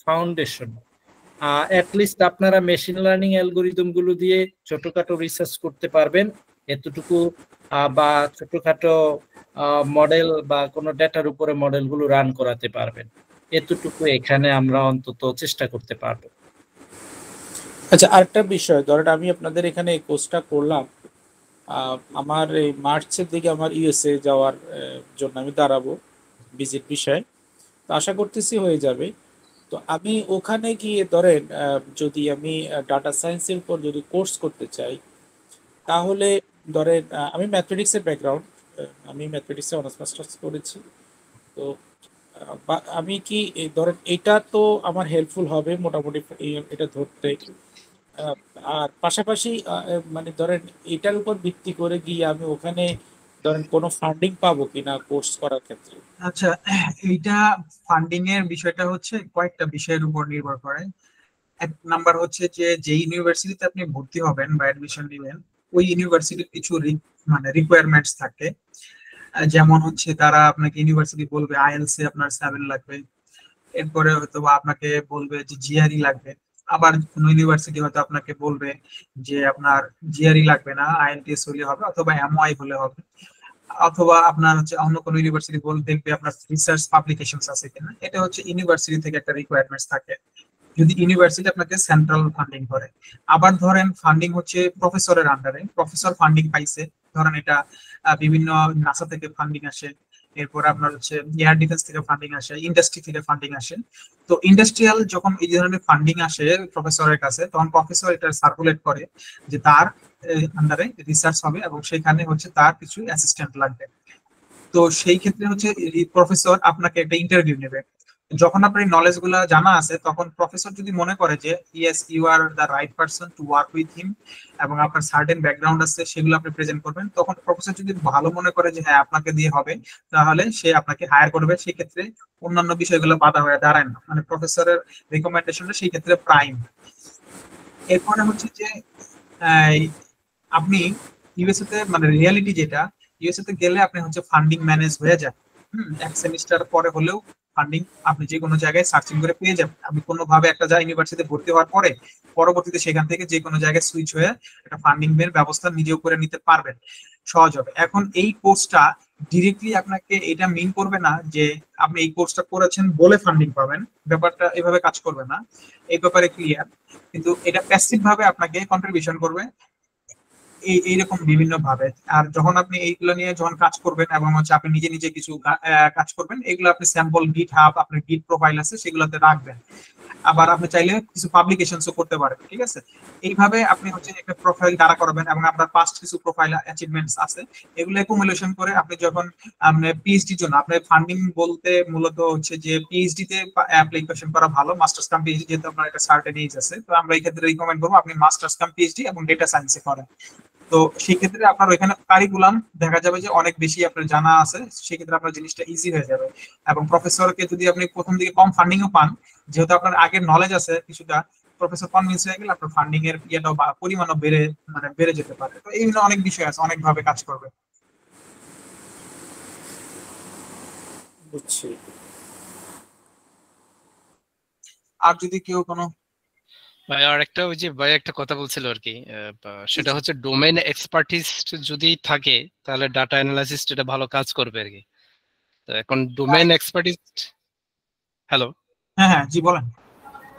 ফাউন্ডেশন। অ্যাটলিস্ট আপনারা মেশিন লার্নিং অ্যালগোরিদম গুলো দিয়ে ছোটখাটো রিসার্চ করতে পারবেন, এতটুকু বা ছোটখাটো মডেল বা কোনো ডেটার উপরে মডেলগুলো রান করাতে পারবেন, এতটুকু এখানে আমরা অন্তত চেষ্টা করতে পারবো। আচ্ছা, আরেকটা বিষয়, ধরেন আমি আপনাদের এখানে এই কোর্সটা করলাম, আমার এই মার্চের দিকে আমার ইউএসএ যাওয়ার জন্য আমি দাঁড়াবো ভিজিট বিষয়, তো আশা করতেছি হয়ে যাবে। তো আমি ওখানে গিয়ে ধরেন যদি আমি ডাটা সায়েন্সের উপর যদি কোর্স করতে চাই, তাহলে ধরেন আমি ম্যাথমেটিক্সের ব্যাকগ্রাউন্ড, আমি ম্যাথমেটিক্সে অনার্স মাস্টার্স করেছি। তো আমি কি ধরেন এটা তো আমার হেল্পফুল হবে মোটামুটি এটা ধরতে। আর পাশাপাশি মানে ধরেন এটার উপর ভিত্তি করে গিয়ে আমি ওখানে ধরেন কোনো ফান্ডিং পাবো কিনা কোর্স করার ক্ষেত্রে? আচ্ছা, এইটা ফান্ডিং এর বিষয়টা হচ্ছে কয়েকটা বিষয়ের উপর নির্ভর করে। এক নাম্বার হচ্ছে যে ইউনিভার্সিটিতে আপনি ভর্তি হবেন বা অ্যাডমিশন নেবেন, ওই ইউনিভার্সিটির কিছু মানে রিকোয়ারমেন্টস থাকে। যেমন হচ্ছে তারা আপনাকে ইউনিভার্সিটি বলবে আইএলস এ আপনার 7 লাগবে, এরপরে হয়তো বা আপনাকে বলবে যে জিআরই লাগবে। আবার কোনো ইউনিভার্সিটি হয়তো আপনাকে বলবে যে আপনার জিআরই লাগবে না, আইএলটিএস হলে হবে অথবা এমওআই হলে হবে। অথবা আপনার হচ্ছে অন্য কোনো ইউনিভার্সিটি বলে দেখবে আপনার রিসার্চ পাবলিকেশনস আছে কিনা। এটা হচ্ছে ইউনিভার্সিটি থেকে একটা রিকোয়ারমেন্টস থাকে যদি ইউনিভার্সিটি আপনাকে সেন্ট্রাল ফান্ডিং করে। আবার ধরেন ফান্ডিং হচ্ছে প্রফেসরের আন্ডারে, প্রফেসর ফান্ডিং পাইছে, ধরেন এটা বিভিন্ন নাসা থেকে ফান্ডিং আসে, এরপর আপনার হচ্ছে এয়ার ডিফেন্স থেকে ফান্ডিং আসে, ইন্ডাস্ট্রি থেকে ফান্ডিং আসে। তো ইন্ডাস্ট্রিয়াল যখন এই ধরনের ফান্ডিং আসে প্রফেসরের কাছে, তখন প্রফেসর এটা সার্কুলেট করে যে তার আন্ডারে রিসার্চ হবে এবং সেখানে হচ্ছে তার কিছু অ্যাসিস্ট্যান্ট লাগবে। তো সেই ক্ষেত্রে হচ্ছে প্রফেসর আপনাকে একটা ইন্টারভিউ নেবে। যখন আপনার নলেজ গুলা জানা আছে, তখন প্রফেসর যদি মনে করে যে yes you are the right person to work with him এবং আপনার সার্টেন ব্যাকগ্রাউন্ড আছে সেগুলো আপনি প্রেজেন্ট করবেন, তখন প্রফেসর যদি ভালো মনে করে যে হ্যাঁ আপনাকে দিয়ে হবে, তাহলে সে আপনাকে হায়ার করবে। সেই ক্ষেত্রে অন্যান্য বিষয়গুলো বাধা হয়ে দাঁড়ায় না, মানে প্রফেসরের রিকমেন্ডেশনটা সেই ক্ষেত্রে প্রাইম। এরপরে হচ্ছে যে আহ, আপনি ইউএসএ তে মানে রিয়ালিটি যেটা, ইউএসএ তে গেলে আপনি হচ্ছে ফান্ডিং ম্যানেজ হয়ে যায়। এক সেমিস্টার পরে হলেও ফান্ডিং আপনি যে কোনো জায়গায় সার্চিং করে পেয়ে যাবেন। আপনি কোনোভাবে একটা ইউনিভার্সিটিতে ভর্তি হওয়ার পরে পরবর্তীতে সেখান থেকে যে কোনো জায়গায় সুইচ হয়ে একটা ফান্ডিং এর ব্যবস্থা নিজেও করে নিতে পারবেন, সহজ হবে। এখন এই কোর্সটা ডিরেক্টলি আপনাকে এটা মিন করবে না যে আপনি এই কোর্সটা করেছেন বলে ফান্ডিং পাবেন, ব্যাপারটা এভাবে কাজ করবে না, এই ব্যাপারে ক্লিয়ার। কিন্তু এটা প্যাসিভ ভাবে আপনাকে কন্ট্রিবিউশন করবে এইরকম বিভিন্ন ভাবে। আর যখন আপনি এইগুলো নিয়ে যখন কাজ করবেন এবং হচ্ছে আপনি নিজে নিজে কিছু কাজ করবেন, এগুলো আপনি স্যাম্পল গিট হাব, আপনার গিট প্রোফাইল আছে সেগুলোতে রাখবেন। আবার আপনি চাইলে কিছু পাবলিকেশনসও করতে পারেন, ঠিক আছে। এইভাবে আপনি হচ্ছে একটা প্রোফাইল দাঁড়া করাবেন এবং আপনার পাস্ট কিছু প্রোফাইল অ্যাচিভমেন্টস আছে, এগুলো একুমুলেশন করে আপনি যখন আপনি পিএইচডির জন্য, আপনার ফান্ডিং বলতে মূলত হচ্ছে যে পিএইচডি তে অ্যাপ্লিকেশন করা ভালো, মাস্টার্স কাম পিএইচডি, যেহেতু আপনার একটা সার্টেন এজ আছে, তো আমরা এই ক্ষেত্রে রিকমেন্ড করবো আপনি মাস্টার্স কাম পিএইচডি এবং ডেটা সায়েন্সে করেন। তো সেই ক্ষেত্রে আপনার ওইখানে কারিকুলাম দেখা যাবে যে অনেক বেশি আপনার জানা আছে, সেক্ষেত্রে আপনার জিনিসটা ইজি হয়ে যাবে। এবং প্রফেসরকে যদি আপনি প্রথম দিকে কম ফান্ডিং ও পান, যেহেতু আপনার আগের নলেজ আছে কিছুটা, প্রফেসর কনভিন্স হয়ে গেলে আপনার ফান্ডিং এর ইয়েটাও বা পরিমাণও বেড়ে যেতে পারে। তো এই অনেক বিষয় আছে, অনেক ভাবে কাজ করবে। বুঝছি। আর যদি কেউ কোনো ভাই আর একটা ওই যে ভাই একটা কথা বলছিল আর কি, সেটা হচ্ছে ডোমেইন এক্সপার্টিস্ট যদি থাকে তাহলে ডাটা অ্যানালাইসিস্ট এটা ভালো কাজ করবে আর কি। তো এখন ডোমেইন এক্সপার্টিস্ট, হ্যালো, হ্যাঁ হ্যাঁ, জি বলেন।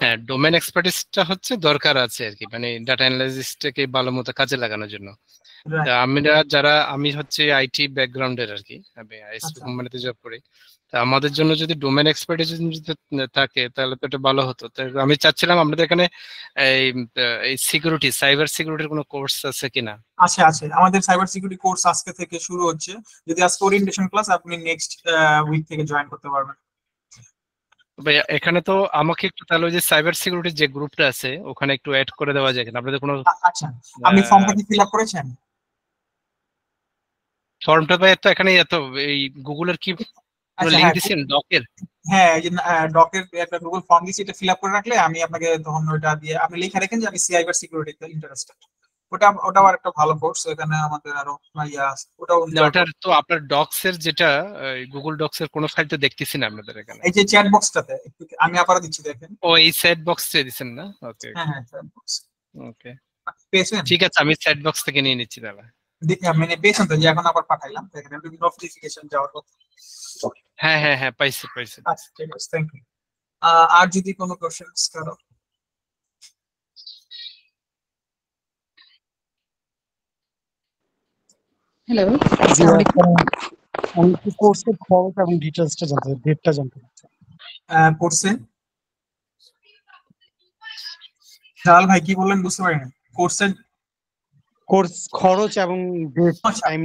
হ্যাঁ ডোমেইন এক্সপার্টিসটা হচ্ছে দরকার আছে আর কি, মানে ডাটা অ্যানালাইসিসটাকে ভালো মতো কাজে লাগানোর জন্য। তা আমি হচ্ছে আইটি ব্যাকগ্রাউন্ডের আর কি, আমি আইএসপি আচ্ছা কোম্পানিতে জব করি। তা আমাদের জন্য যদি ডোমেইন এক্সপার্টিস যদি থাকে তাহলে তো এটা ভালো হতো। তাই আমি চাচ্ছিলাম আমাদের এখানে এই এই সিকিউরিটি, সাইবার সিকিউরিটির কোনো কোর্স আছে কিনা। আছে আছে, আমাদের সাইবার সিকিউরিটি কোর্স আজকে থেকে শুরু হচ্ছে। যদি আজকে ওরিয়েন্টেশন ক্লাস, আপনি নেক্সট উইক থেকে জয়েন করতে পারবেন। ভাই এখানে তো আমাকে একটু তাহলে ওই যে সাইবার সিকিউরিটির যে গ্রুপটা আছে ওখানে একটু অ্যাড করে দেওয়া যায় কিনা, আপনাদের কোনো আচ্ছা, আপনি ফর্মটা কি ফিল আপ করেছেন? ফর্মটা ভাই তো এখানে এত এই গুগলের কি আচ্ছা লিংক হ্যাঁ, দিছেন ডকের? হ্যাঁ এই যে ডকের একটা গুগল ফর্ম দিয়েছি, এটা ফিল আপ করে রাখলে আমি আপনাকে তখন ওটা দিয়ে আপনি লিখে রাখেন যে আমি সাইবার সিকিউরিটিতে ইন্টারেস্টেড। ওটাও আর একটা ভালো কোর্স, এখানে আমাদের আরো ইয়া আছে, ওটাও না ওটার তো আপনার ডকস এর যেটা গুগল ডকস এর কোনো ফাইল তো দেখতেছি না আপনাদের এখানে। এই যে চ্যাট বক্সটাতে আমি আবার দিচ্ছি, দেখেন। ও এই সেট বক্সে দিছেন না? ওকে হ্যাঁ হ্যাঁ, চ্যাট বক্স ওকে পেয়েছেন? ঠিক আছে, আমি সেট বক্স থেকে নিয়ে নিচ্ছি তাহলে। মানে পেয়েছেন তো, যে এখন আবার পাঠাইলাম, দেখেন নোটিফিকেশন যাওয়ার কথা। হ্যাঁ হ্যাঁ হ্যাঁ, পাইছি পাইছি। আচ্ছা ঠিক আছে, থ্যাংক ইউ। আর যদি কোনো কোশ্চেনস কারো? হ্যালো, জি আসসালামু আলাইকুম। আমি একটু কোর্সের খরচ এবং ডিটেলসটা জানতে চাই, ডেটটা জানতে চাই। কোর্সে জালাল ভাই কি বললেন বুঝতে পারিনি। কোর্সের কোর্স খরচ এবং ডেট আচ্ছা টাইম।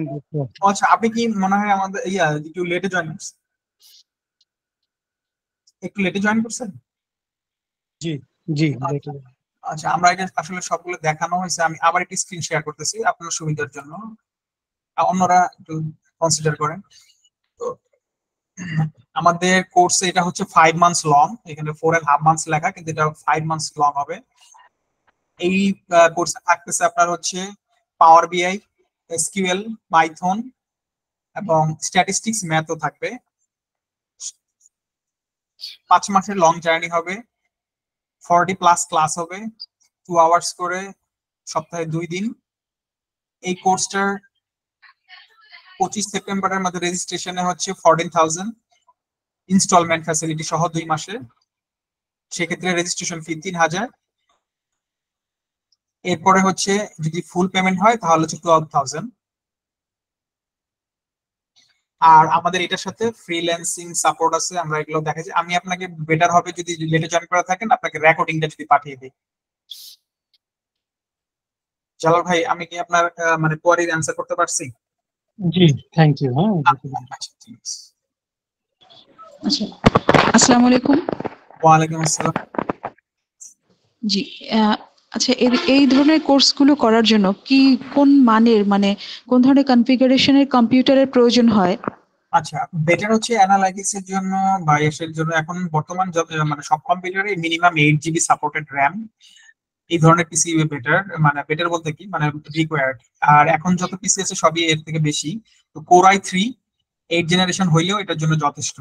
আচ্ছা, আপনি কি মনে হয় আমাদের একটু লেটে জয়েন করছেন? একটু লেটে জয়েন করছেন? জি জি আচ্ছা আচ্ছা, আমরা এটা আসলে সবগুলো দেখানো হয়েছে, আমি আবার একটি স্ক্রিন শেয়ার করতেছি আপনার সুবিধার জন্য, অন্যরা একটু কনসিডার করেন। তো আমাদের কোর্সে এটা হচ্ছে 5 মান্থস লং, এখানে 4.5 মান্থস লেখা, কিন্তু এটা 5 মান্থস লং হবে। এই কোর্সে থাকতেছে আপনার হচ্ছে পাওয়ার বিআই, এসকিউএল, পাইথন এবং স্ট্যাটিস্টিক্স, ম্যাথও থাকবে। 5 মাসের লং জার্নি হবে, 40+ ক্লাস হবে, 2 আওয়ার্স করে সপ্তাহে 2 দিন। এই কোর্সটার 25 সেপ্টেম্বরের মধ্যে রেজিস্ট্রেশনে হচ্ছে 14,000, ইনস্টলমেন্ট ফ্যাসিলিটি সহ 2 মাসে, সেক্ষেত্রে রেজিস্ট্রেশন ফি 3,000। এরপরে হচ্ছে যদি ফুল পেমেন্ট হয় তাহলে হচ্ছে 12,000। আর আমাদের এটার সাথে ফ্রিল্যান্সিং সাপোর্ট আছে, আমরা এগুলো দেখাচ্ছি। আমি আপনাকে বেটার হবে যদি লেটে জয়েন করা থাকেন, আপনাকে রেকর্ডিংটা যদি পাঠিয়ে দিই। জালাল ভাই, আমি কি আপনার মানে কোয়ারির অ্যান্সার করতে পারছি? জি থ্যাংক ইউ। হ্যাঁ আচ্ছা ঠিক আছে। আচ্ছা, আসসালামু আলাইকুম। ওয়ালাইকুম আসসালাম। জি, আচ্ছা, এই ধরনের কোর্সগুলো করার জন্য কি কোন মানের, মানে কোন ধরনের কনফিগারেশনের কম্পিউটারের প্রয়োজন হয়? আচ্ছা, বেটার হচ্ছে অ্যানালাইটিক্স এর জন্য বা এর জন্য এখন বর্তমান মানে সব কম্পিউটারে মিনিমাম 8 GB সাপোর্টেড র্যাম, এই ধরনের পিসি বেটার। মানে বেটার বলতে কি, মানে রিকোয়ার্ড। আর এখন যত পিসি আছে সবই এর থেকে বেশি। তো কোর i3 8 জেনারেশন হইলেও এটার জন্য যথেষ্ট।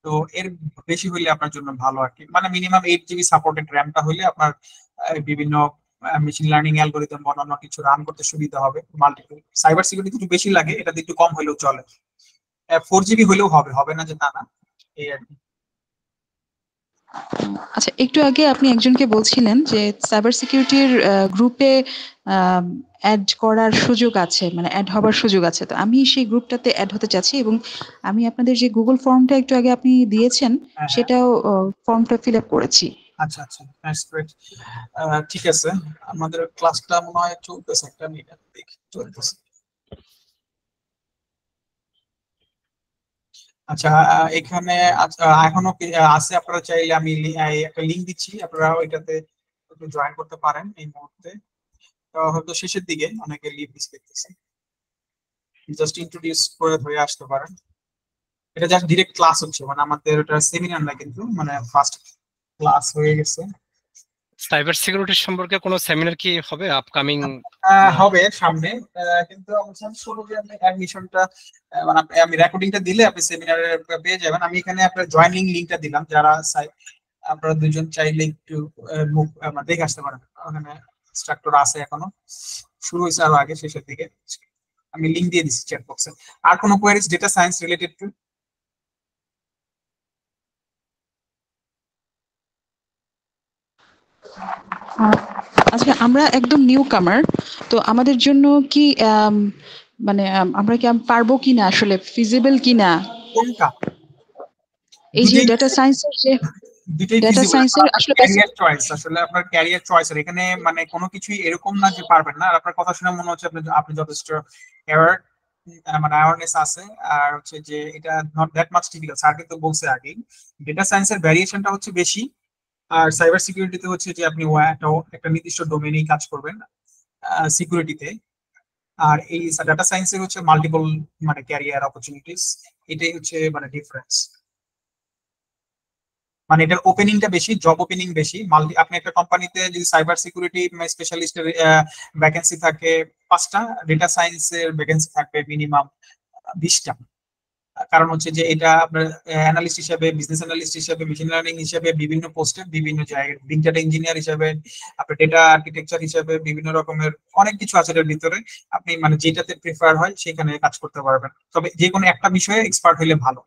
তো এর বেশি হইলে আপনার জন্য ভালো আর কি, মানে মিনিমাম 8 GB সাপোর্টেড র্যামটা হইলে আপনার বিভিন্ন মেশিন লার্নিং অ্যালগোরিদম বা অন্যান্য কিছু রান করতে সুবিধা হবে। মাল্টিপল সাইবার সিকিউরিটি একটু বেশি লাগে, এটা একটু কম হইলেও চলে। 4 GB হইলেও হবে, হবে না যে তা না, এই আর কি। আচ্ছা, একটু আগে আপনি একজনকে বলছিলেন যে সাইবার সিকিউরিটির গ্রুপে অ্যাড করার সুযোগ আছে, মানে অ্যাড হবার সুযোগ আছে। তো আমি সেই গ্রুপটাতে অ্যাড হতে চাচ্ছি, এবং আমি আপনাদের যে গুগল ফর্মটা একটু আগে আপনি দিয়েছেন হ্যাঁ, সেটাও ফর্মটা ফিল আপ করেছি। আচ্ছা আচ্ছা, দ্যাটস গ্রেট। ঠিক আছে, আমাদের ক্লাসটা মনে হয় চলতেছে, একটা মিনিট দেখি চলতেছে। আচ্ছা, এখানে এখনো আছে, আপনারা চাইলে আমি একটা লিংক দিচ্ছি, আপনারা ওইটাতে জয়েন করতে পারেন এই মুহূর্তে। হয়তো শেষের দিকে অনেকে লিভ মিস করতেছে, জাস্ট ইন্ট্রোডিউস করে ধরে আসতে পারেন। এটা জাস্ট ডিরেক্ট ক্লাস হচ্ছে, মানে আমাদের এটা সেমিনার না, কিন্তু মানে ফার্স্ট ক্লাস হয়ে গেছে। সাইবার সিকিউরিটি সম্পর্কে কোনো সেমিনার কি হবে আপকামিং? হবে সামনে, কিন্তু শুরু যে আপনি অ্যাডমিশনটা, মানে আমি রেকর্ডিংটা দিলে আপনি সেমিনারে পেয়ে যাবেন। আমি এখানে আপনার জয়েনিং লিংকটা দিলাম, যারা আপনারা দুজন চাইলে একটু মুখ দেখে আসতে পারেন, ওখানে ইনস্ট্রাক্টর আছে এখনো, শুরু হয়েছে আরো আগে শেষের দিকে। আমি লিংক দিয়ে দিচ্ছি চ্যাট বক্সে। আর কোনো queries data science related to? আচ্ছা, আমরা একদম নিউ কামার, তো আমাদের জন্য কি মানে আমরা কি পারবো কিনা, আসলে ফিজিবল কিনা কোনটা? এই যে দুটোই ডেটা সায়েন্সের যে দুটোই ডেটা ফিজিবল। সায়েন্সের আসলে ক্যারিয়ার চয়েস, আসলে আপনার ক্যারিয়ার চয়েস। আর এখানে মানে কোনো কিছুই এরকম না যে পারবেন না। আর আপনার কথা শুনে মনে হচ্ছে আপনি যথেষ্ট অ্যাওয়ার, মানে অ্যাওয়ারনেস আছে। আর হচ্ছে যে এটা not that much difficult. Sir কিন্তু বলছে আগেই ডেটা সায়েন্সের ভ্যারিয়েশনটা হচ্ছে বেশি, আর সাইবার সিকিউরিটিতে হচ্ছে যে আপনি একটা নির্দিষ্ট ডোমেনেই কাজ করবেন সিকিউরিটিতে। আর এই ডাটা সায়েন্সের হচ্ছে মাল্টিপল মানে ক্যারিয়ার অপরচুনিটিস, এটাই হচ্ছে মানে ডিফারেন্স। মানে এটার ওপেনিংটা বেশি, জব ওপেনিং বেশি। আপনি একটা কোম্পানিতে যদি সাইবার সিকিউরিটি স্পেশালিস্টের ভ্যাকেন্সি থাকে 5টা, ডেটা সায়েন্সের ভ্যাকেন্সি থাকবে মিনিমাম 20টা। কারণ হচ্ছে যে এটা আপনার অ্যানালিস্ট হিসেবে, বিজনেস অ্যানালিস্ট হিসেবে, মেশিন লার্নিং হিসেবে বিভিন্ন পোস্টে বিভিন্ন জায়গায়, বিগ ডাটা ইঞ্জিনিয়ার হিসেবে, আপনার ডেটা আর্কিটেকচার হিসেবে বিভিন্ন রকমের অনেক কিছু আছে এর ভিতরে। আপনি মানে যেটাতে প্রিফার হয় সেখানে কাজ করতে পারবেন, তবে যে কোনো একটা বিষয়ে এক্সপার্ট হলে ভালো।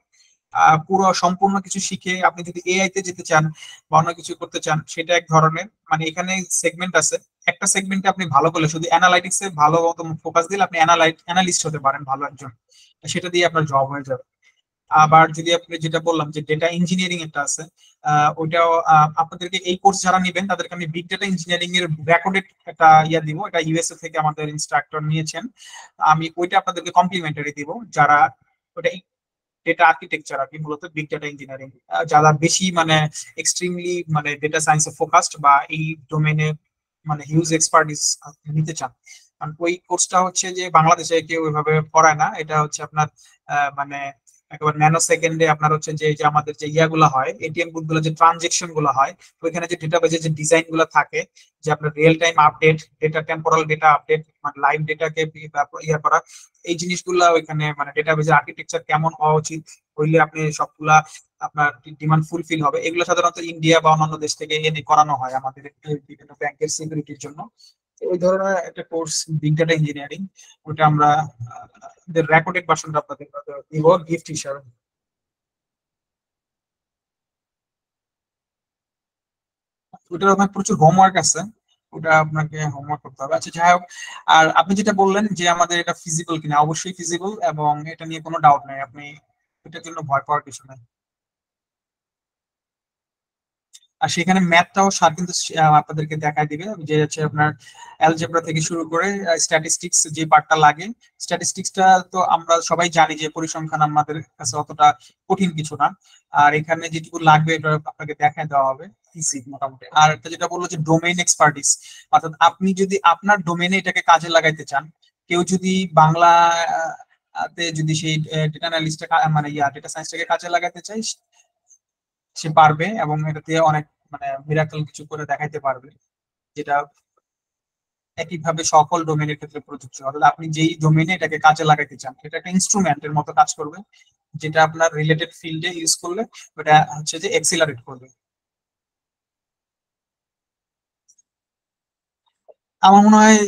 পুরো সম্পূর্ণ কিছু শিখে আপনি যদি এআই তে যেতে চান বা অন্য কিছু করতে চান, সেটা এক ধরনের। মানে এখানে সেগমেন্ট আছে, একটা সেগমেন্টে আপনি ভালো করলে শুধু অ্যানালাইটিক্স এ ভালো মতো ফোকাস দিলে আপনি অ্যানালিস্ট হতে পারেন ভালো একজন, সেটা দিয়ে আপনার জব হয়ে যাবে। আবার যদি আপনি যেটা বললাম যে ডেটা ইঞ্জিনিয়ারিং একটা আছে, ওইটাও আপনাদেরকে এই কোর্স যারা নেবেন তাদেরকে আমি বিগ ডেটা ইঞ্জিনিয়ারিং এর রেকর্ডেড একটা ইয়া দিব, এটা ইউএসএ থেকে আমাদের ইনস্ট্রাক্টর নিয়েছেন। আমি ওইটা আপনাদেরকে কমপ্লিমেন্টারি দিব। যারা ওটা ডেটা আর্কিটেকচার আর কি, মূলত বিগ ডেটা ইঞ্জিনিয়ারিং যারা বেশি মানে এক্সট্রিমলি মানে ডেটা সায়েন্সে ফোকাসড বা এই ডোমেনে মানে হিউজ এক্সপার্টিস নিতে চান। কারণ ওই কোর্সটা হচ্ছে যে বাংলাদেশে কেউ ওইভাবে পড়ায় না। এটা হচ্ছে আপনার মানে একেবারে ন্যানো সেকেন্ডে আপনার হচ্ছে যে আমাদের যে ইয়াগুলো হয়, এটিএম বুথ গুলো যে ট্রানজেকশন গুলো হয়, ওইখানে যে ডেটাবেজের যে ডিজাইন গুলো থাকে, যে আপনার real time update, data temporal data update, মানে লাইভ ডেটাকে ইয়া করা, এই জিনিসগুলা ওইখানে মানে ডেটাবেজের আর্কিটেকচার কেমন হওয়া উচিত হইলে আপনি সবগুলা আপনার ডিমান্ড ফুলফিল হবে, এগুলো সাধারণত ইন্ডিয়া বা অন্যান্য দেশ থেকে এনে করানো হয় আমাদের বিভিন্ন ব্যাংকের সিকিউরিটির জন্য। ওই ধরনের একটা কোর্স বিগ ডাটা ইঞ্জিনিয়ারিং, ওটা আমরা রেকর্ডেড ভার্সনটা আপনাদের দিব গিফট হিসাবে। ওটার আপনার প্রচুর হোমওয়ার্ক আছে, ওটা আপনাকে হোমওয়ার্ক করতে হবে। আচ্ছা যাই হোক, আর আপনি যেটা বললেন যে আমাদের এটা ফিজিবল কিনা, অবশ্যই ফিজিবল, এবং এটা নিয়ে কোনো ডাউট নাই, আপনি এটার জন্য ভয় পাওয়ার কিছু নাই। আর সেখানে ম্যাথটাও স্যার কিন্তু আপনাদেরকে দেখায় দিবে, যে হচ্ছে আপনার অ্যালজেব্রা থেকে শুরু করে স্ট্যাটিস্টিক্স যে পার্টটা লাগে। স্ট্যাটিস্টিক্সটা তো আমরা সবাই জানি যে পরিসংখ্যান আমাদের কাছে অতটা কঠিন কিছু না। আর এখানে যেটুকু লাগবে এটা আপনাকে দেখায় দেওয়া হবে ইজি মোটামুটি। আর একটা যেটা বললো যে ডোমেইন এক্সপার্টিস, অর্থাৎ আপনি যদি আপনার ডোমেইনে এটাকে কাজে লাগাইতে চান, কেউ যদি বাংলা তে যদি সেই ডেটা অ্যানালিস্টটা মানে ডেটা সায়েন্সটাকে কাজে লাগাতে চাই, সে পারবে, এবং এটাতে অনেক মানে মিরাকল কিছু করে দেখাইতে পারবে, যেটা একইভাবে সকল ডোমেনের ক্ষেত্রে প্রযোজ্য। অর্থাৎ আপনি যেই ডোমেনে এটাকে কাজে লাগাইতে চান, এটা একটা ইনস্ট্রুমেন্টের মতো কাজ করবে, যেটা আপনার রিলেটেড ফিল্ডে ইউজ করলে ওটা হচ্ছে যে এক্সিলারেট করবে। আমার মনে হয়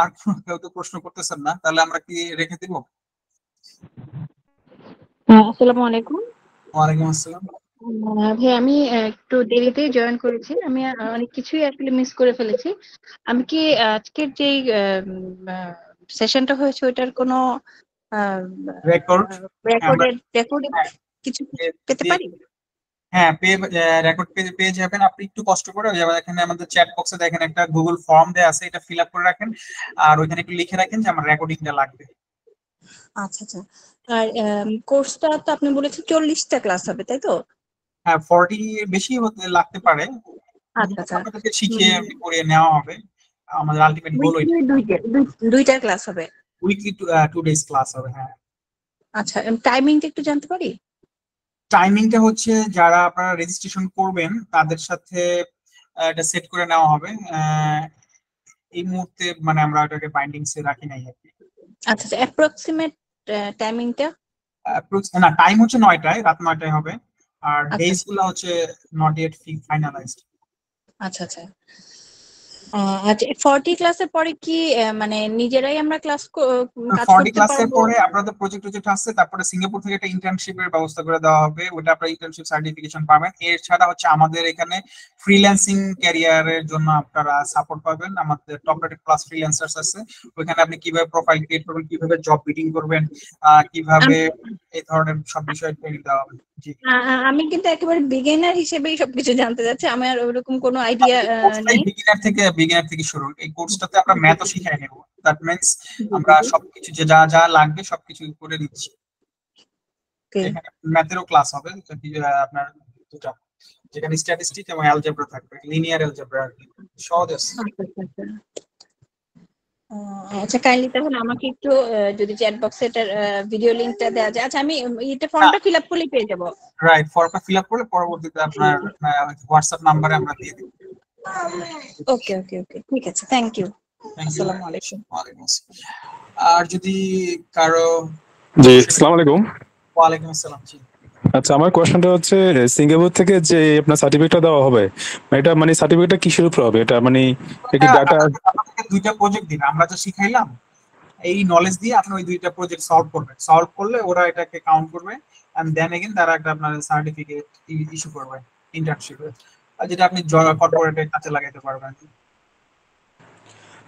আর কেউ তো প্রশ্ন করতেছেন না, তাহলে আমরা কি রেখে দিব? আসসালামু আলাইকুম। ওয়ালাইকুম আসসালাম। ভাই আমি একটু দেরিতে জয়েন করেছি, আমি অনেক কিছুই আসলে মিস করে ফেলেছি। আমি কি আজকের যে সেশনটা হয়েছে ওইটার কোনো রেকর্ড রেকর্ড কিছু পেতে পারি? হ্যাঁ, রেকর্ড পেয়ে যাবেন। আপনি একটু কষ্ট করে এখানে আমাদের চ্যাট বক্সে দেখেন একটা গুগল ফর্ম দেয়া আছে, এটা ফিল আপ করে রাখেন, আর ওইখানে একটু লিখে রাখেন যে আমার রেকর্ডিংটা লাগবে। আচ্ছা আচ্ছা। আর কোর্সটা তো আপনি বলেছেন 40টা ক্লাস হবে, তাই তো? হ্যাঁ, 40 বেশি হতে লাগতে পারে। আচ্ছা আচ্ছা। আপনাদেরকে শিখিয়ে পড়িয়ে নেওয়া হবে। আমাদের আলটিমেট গোল দুইটা ক্লাস হবে, উইকলি 2 ডেজ ক্লাস হবে। হ্যাঁ। আচ্ছা, টাইমিংটা একটু জানতে পারি? টাইমিংটা হচ্ছে যারা আপনারা রেজিস্ট্রেশন করবেন তাদের সাথে এটা সেট করে নেওয়া হবে। এই মুহূর্তে মানে আমরা এটাকে বাইন্ডিংসে রাখি নাই আর কি। আচ্ছা আচ্ছা, অ্যাপ্রক্সিমেট টাইমিংটা? না, টাইম হচ্ছে 9টায়, রাত 9টায় হবে। আর আচ্ছা ডেজ গুলো হচ্ছে নট ইয়েট ফাইনালাইজড। আচ্ছা আচ্ছা আচ্ছা 40 ক্লাসের পরে কি মানে নিজেরাই আমরা কাজ 40 করতে ক্লাসের পারবো? পরে আপনাদের প্রজেক্ট আছে, তারপরে সিঙ্গাপুর থেকে একটা ইন্টার্নশিপের ব্যবস্থা করে দেওয়া হবে, ওটা আপনারা ইন্টার্নশিপ সার্টিফিকেশন পাবেন। এছাড়া হচ্ছে আমাদের এখানে ফ্রিল্যান্সিং ক্যারিয়ারের জন্য আপনারা সাপোর্ট পাবেন। আমাদের টপ রেটেড ক্লাস ফ্রিল্যান্সার্স আছে, ওখানে আপনি কিভাবে প্রোফাইল ক্রিয়েট করবেন, কিভাবে জব বিডিং করবেন, কিভাবে এই ধরনের সব বিষয় ট্রেনিং দেওয়া হবে। জি, আমি কিন্তু একেবারে বিগিনার হিসেবেই সবকিছু জানতে চাচ্ছি, আমার ওরকম কোনো আইডিয়া নেই। বিগিনার থেকে শুরু। এই কোর্সটাতে আমরা ম্যাথও শিখাই নেব, দ্যাট মিন্স আমরা সবকিছু যে যা যা লাগবে সবকিছু করে দিচ্ছি। এখানে ম্যাথেরও ক্লাস হবে, আপনার দুটো, যেখানে স্ট্যাটিস্টিক এবং অ্যালজেব্রা থাকবে, লিনিয়ার অ্যালজেব্রা আর কি, সহজ আছে। আচ্ছা কাইন্ডলি তাহলে আমাকে একটু যদি চ্যাট বক্সে এটার ভিডিও লিংকটা দেওয়া যায়। আচ্ছা আমি এটা ফর্মটা ফিল আপ করলে পেয়ে যাব? রাইট, ফর্মটা ফিল আপ করলে পরবর্তীতে আপনার হোয়াটসঅ্যাপ নাম্বারে আমরা দিয়ে দেব। ওকে ওকে ওকে ঠিক আছে, থ্যাংক ইউ। আসসালামু আলাইকুম। ওয়ালাইকুম আসসালাম। আর যদি কারো জি, আসসালামু আলাইকুম। ওয়ালাইকুম আসসালাম। জি, আচ্ছা, আমার কোশ্চেনটা হচ্ছে সিঙ্গাপুর থেকে যে আপনার সার্টিফিকেটটা দেওয়া হবে, এটা মানে সার্টিফিকেটটা কিসের উপর হবে? এটা মানে কি ডাটা? আমাদেরকে দুইটা প্রজেক্ট দিন, আমরা যা শিখাইলাম এই নলেজ দিয়ে আপনি ওই দুইটা প্রজেক্ট সলভ করবেন। সলভ করলে ওরা এটাকে কাউন্ট করবে, এন্ড দেন এগেইন তারা একটা আপনার সার্টিফিকেট ইস্যু করবে ইন্টার্নশিপে, যেটা আপনি কর্পোরেটের কাছে লাগাইতে পারবেন।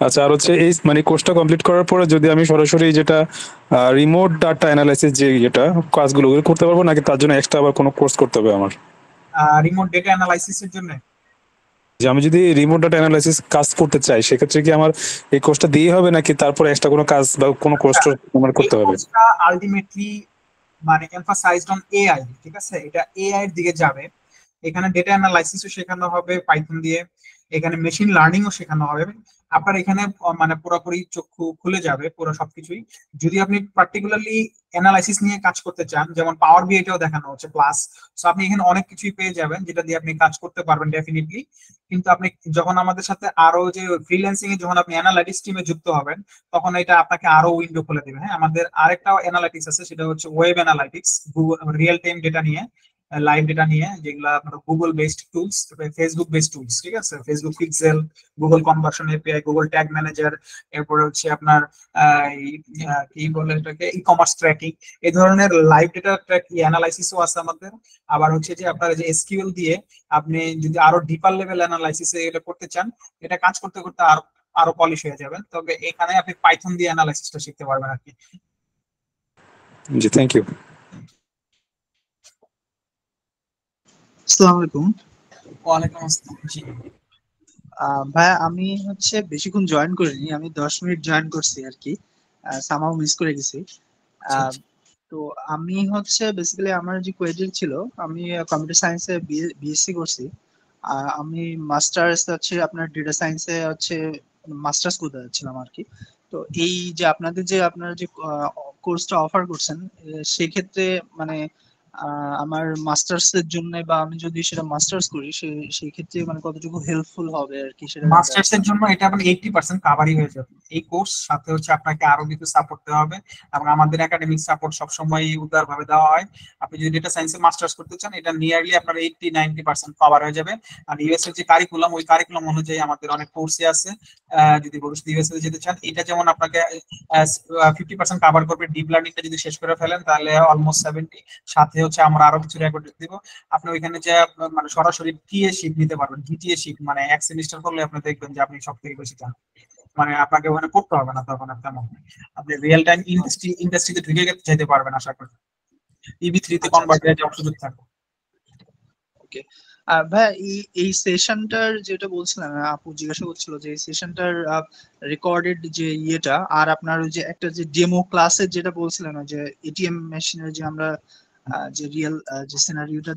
আচ্ছা, আর হচ্ছে এই মানে কোর্সটা কমপ্লিট করার পরে যদি আমি সরাসরি যেটা রিমোট ডাটা অ্যানালাইসিস যে যেটা কাজগুলো করতে পারবো, নাকি তার জন্য এক্সট্রা আবার কোনো কোর্স করতে হবে আমার? রিমোট ডেটা অ্যানালাইসিসের জন্য যে আমি যদি রিমোট ডাটা অ্যানালাইসিস কাজ করতে চাই, সেক্ষেত্রে কি আমার এই কোর্সটা দিয়ে হবে, নাকি তারপরে এক্সট্রা কোনো কাজ বা কোনো কোর্স আমার করতে হবে? আলটিমেটলি মানে এমফাসাইজড অন এআই, ঠিক আছে, এটা এআই এর দিকে যাবে। এখানে ডেটা অ্যানালাইসিসও শেখানো হবে পাইথন দিয়ে, এখানে মেশিন লার্নিংও শেখানো হবে। আপনার এখানে মানে পুরোপুরি চক্ষু খুলে যাবে পুরো সবকিছুই। যদি আপনি পার্টিকুলারলি অ্যানালাইসিস নিয়ে কাজ করতে চান, যেমন পাওয়ার বিআইটাও দেখানো হচ্ছে প্লাস, সো আপনি এখানে অনেক কিছুই পেয়ে যাবেন যেটা দিয়ে আপনি কাজ করতে পারবেন ডেফিনেটলি। কিন্তু আপনি যখন আমাদের সাথে আরো যে ফ্রিল্যান্সিং এ যখন আপনি অ্যানালাইটিক্স টিমে যুক্ত হবেন, তখন এটা আপনাকে আরো উইন্ডো খুলে দেবে। হ্যাঁ, আমাদের আরেকটা অ্যানালাইটিক্স আছে, সেটা হচ্ছে web analytics, real time data নিয়ে, লাইভ ডেটা নিয়ে, যেগুলো আপনার Google based tools, Facebook based tools, ঠিক আছে, Facebook pixel, Google conversion API, Google tag manager, এরপরে হচ্ছে আপনার কি বলে এটাকে ই কমার্স ট্র্যাকিং, এই ধরনের লাইভ ডেটা ট্র্যাক অ্যানালাইসিসও আছে আমাদের। আবার হচ্ছে যে আপনার যে এসকিউএল দিয়ে আপনি যদি আরো ডিপার লেভেল অ্যানালাইসিসে এটা করতে চান, এটা কাজ করতে করতে আরো পলিশ হয়ে যাবেন। তবে এখানে আপনি পাইথন দিয়ে অ্যানালাইসিসটা শিখতে পারবেন আর কি। জি, থ্যাংক ইউ। আসসালামু আলাইকুম। ওয়ালাইকুম আসসালাম। জি ভাইয়া, আমি হচ্ছে বেশিক্ষণ জয়েন করিনি, আমি 10 মিনিট জয়েন করছি আর কি, সামহাউ মিস করে গেছি। তো আমি হচ্ছে বেসিক্যালি আমার যে কোয়েরি ছিল, আমি কম্পিউটার সায়েন্সে বিএসসি করছি। আমি মাস্টার্স হচ্ছে আপনার ডেটা সায়েন্সে হচ্ছে মাস্টার্স করতে যাচ্ছিলাম আর কি। তো এই যে আপনারা যে কোর্সটা অফার করছেন, সেক্ষেত্রে মানে আমার মাস্টার্স এর জন্য, বা আমি যদি সেটা মাস্টার্স করি সেই ক্ষেত্রে মানে কতটুকু হেল্পফুল হবে আর কি সেটা। মাস্টার্স এর জন্য এটা আপনার 80% কভারই হয়ে যাবে এই কোর্স, সাথে হচ্ছে আপনাকে আরো কিছু সাপোর্ট দেওয়া হবে, এবং আমাদের একাডেমিক সাপোর্ট সবসময় উদারভাবে দেওয়া হয়। আপনি যদি ডেটা সায়েন্সে মাস্টার্স করতে চান, এটা নিয়ারলি আপনার 80-90% কভার হয়ে যাবে। আর ইউএস এর যে কারিকুলাম, ওই কারিকুলাম অনুযায়ী আমাদের অনেক কোর্সই আছে। যদি ভবিষ্যতে ইউএস এ যেতে চান, এটা যেমন আপনাকে 50% কভার করবে। ডিপ লার্নিংটা যদি শেষ করে ফেলেন তাহলে অলমোস্ট 70, সাথে হচ্ছে আমরা আরো কিছু রেকর্ড দিব। আপনি ওইখানে যে মানে সরাসরি টিএ শিট নিতে পারবেন, ডিটিএ শিট, মানে এক সেমিস্টার করলে আপনি দেখবেন যে আপনি সব থেকে বেশি চান, মানে আপনাকে ওখানে পড়তে হবে না তখন। আপনি রিয়েল টাইম ইন্ডাস্ট্রিতে ঢুকে যেতে পারবেন আশা করি। ইবি3 তে কনভার্ট হয়ে যাওয়ার সুযোগ থাকবে। ওকে ভাই, এই সেশনটার যেটা বলছিলাম, আপু জিজ্ঞাসা করছিল যে এই সেশনটার রেকর্ডেড যে ইয়েটা, আর আপনার ওই যে একটা যে ডেমো ক্লাসের যেটা বলছিলেন যে এটিএম মেশিনের যে আমরা যে রিয়েল যে সিনারিওটা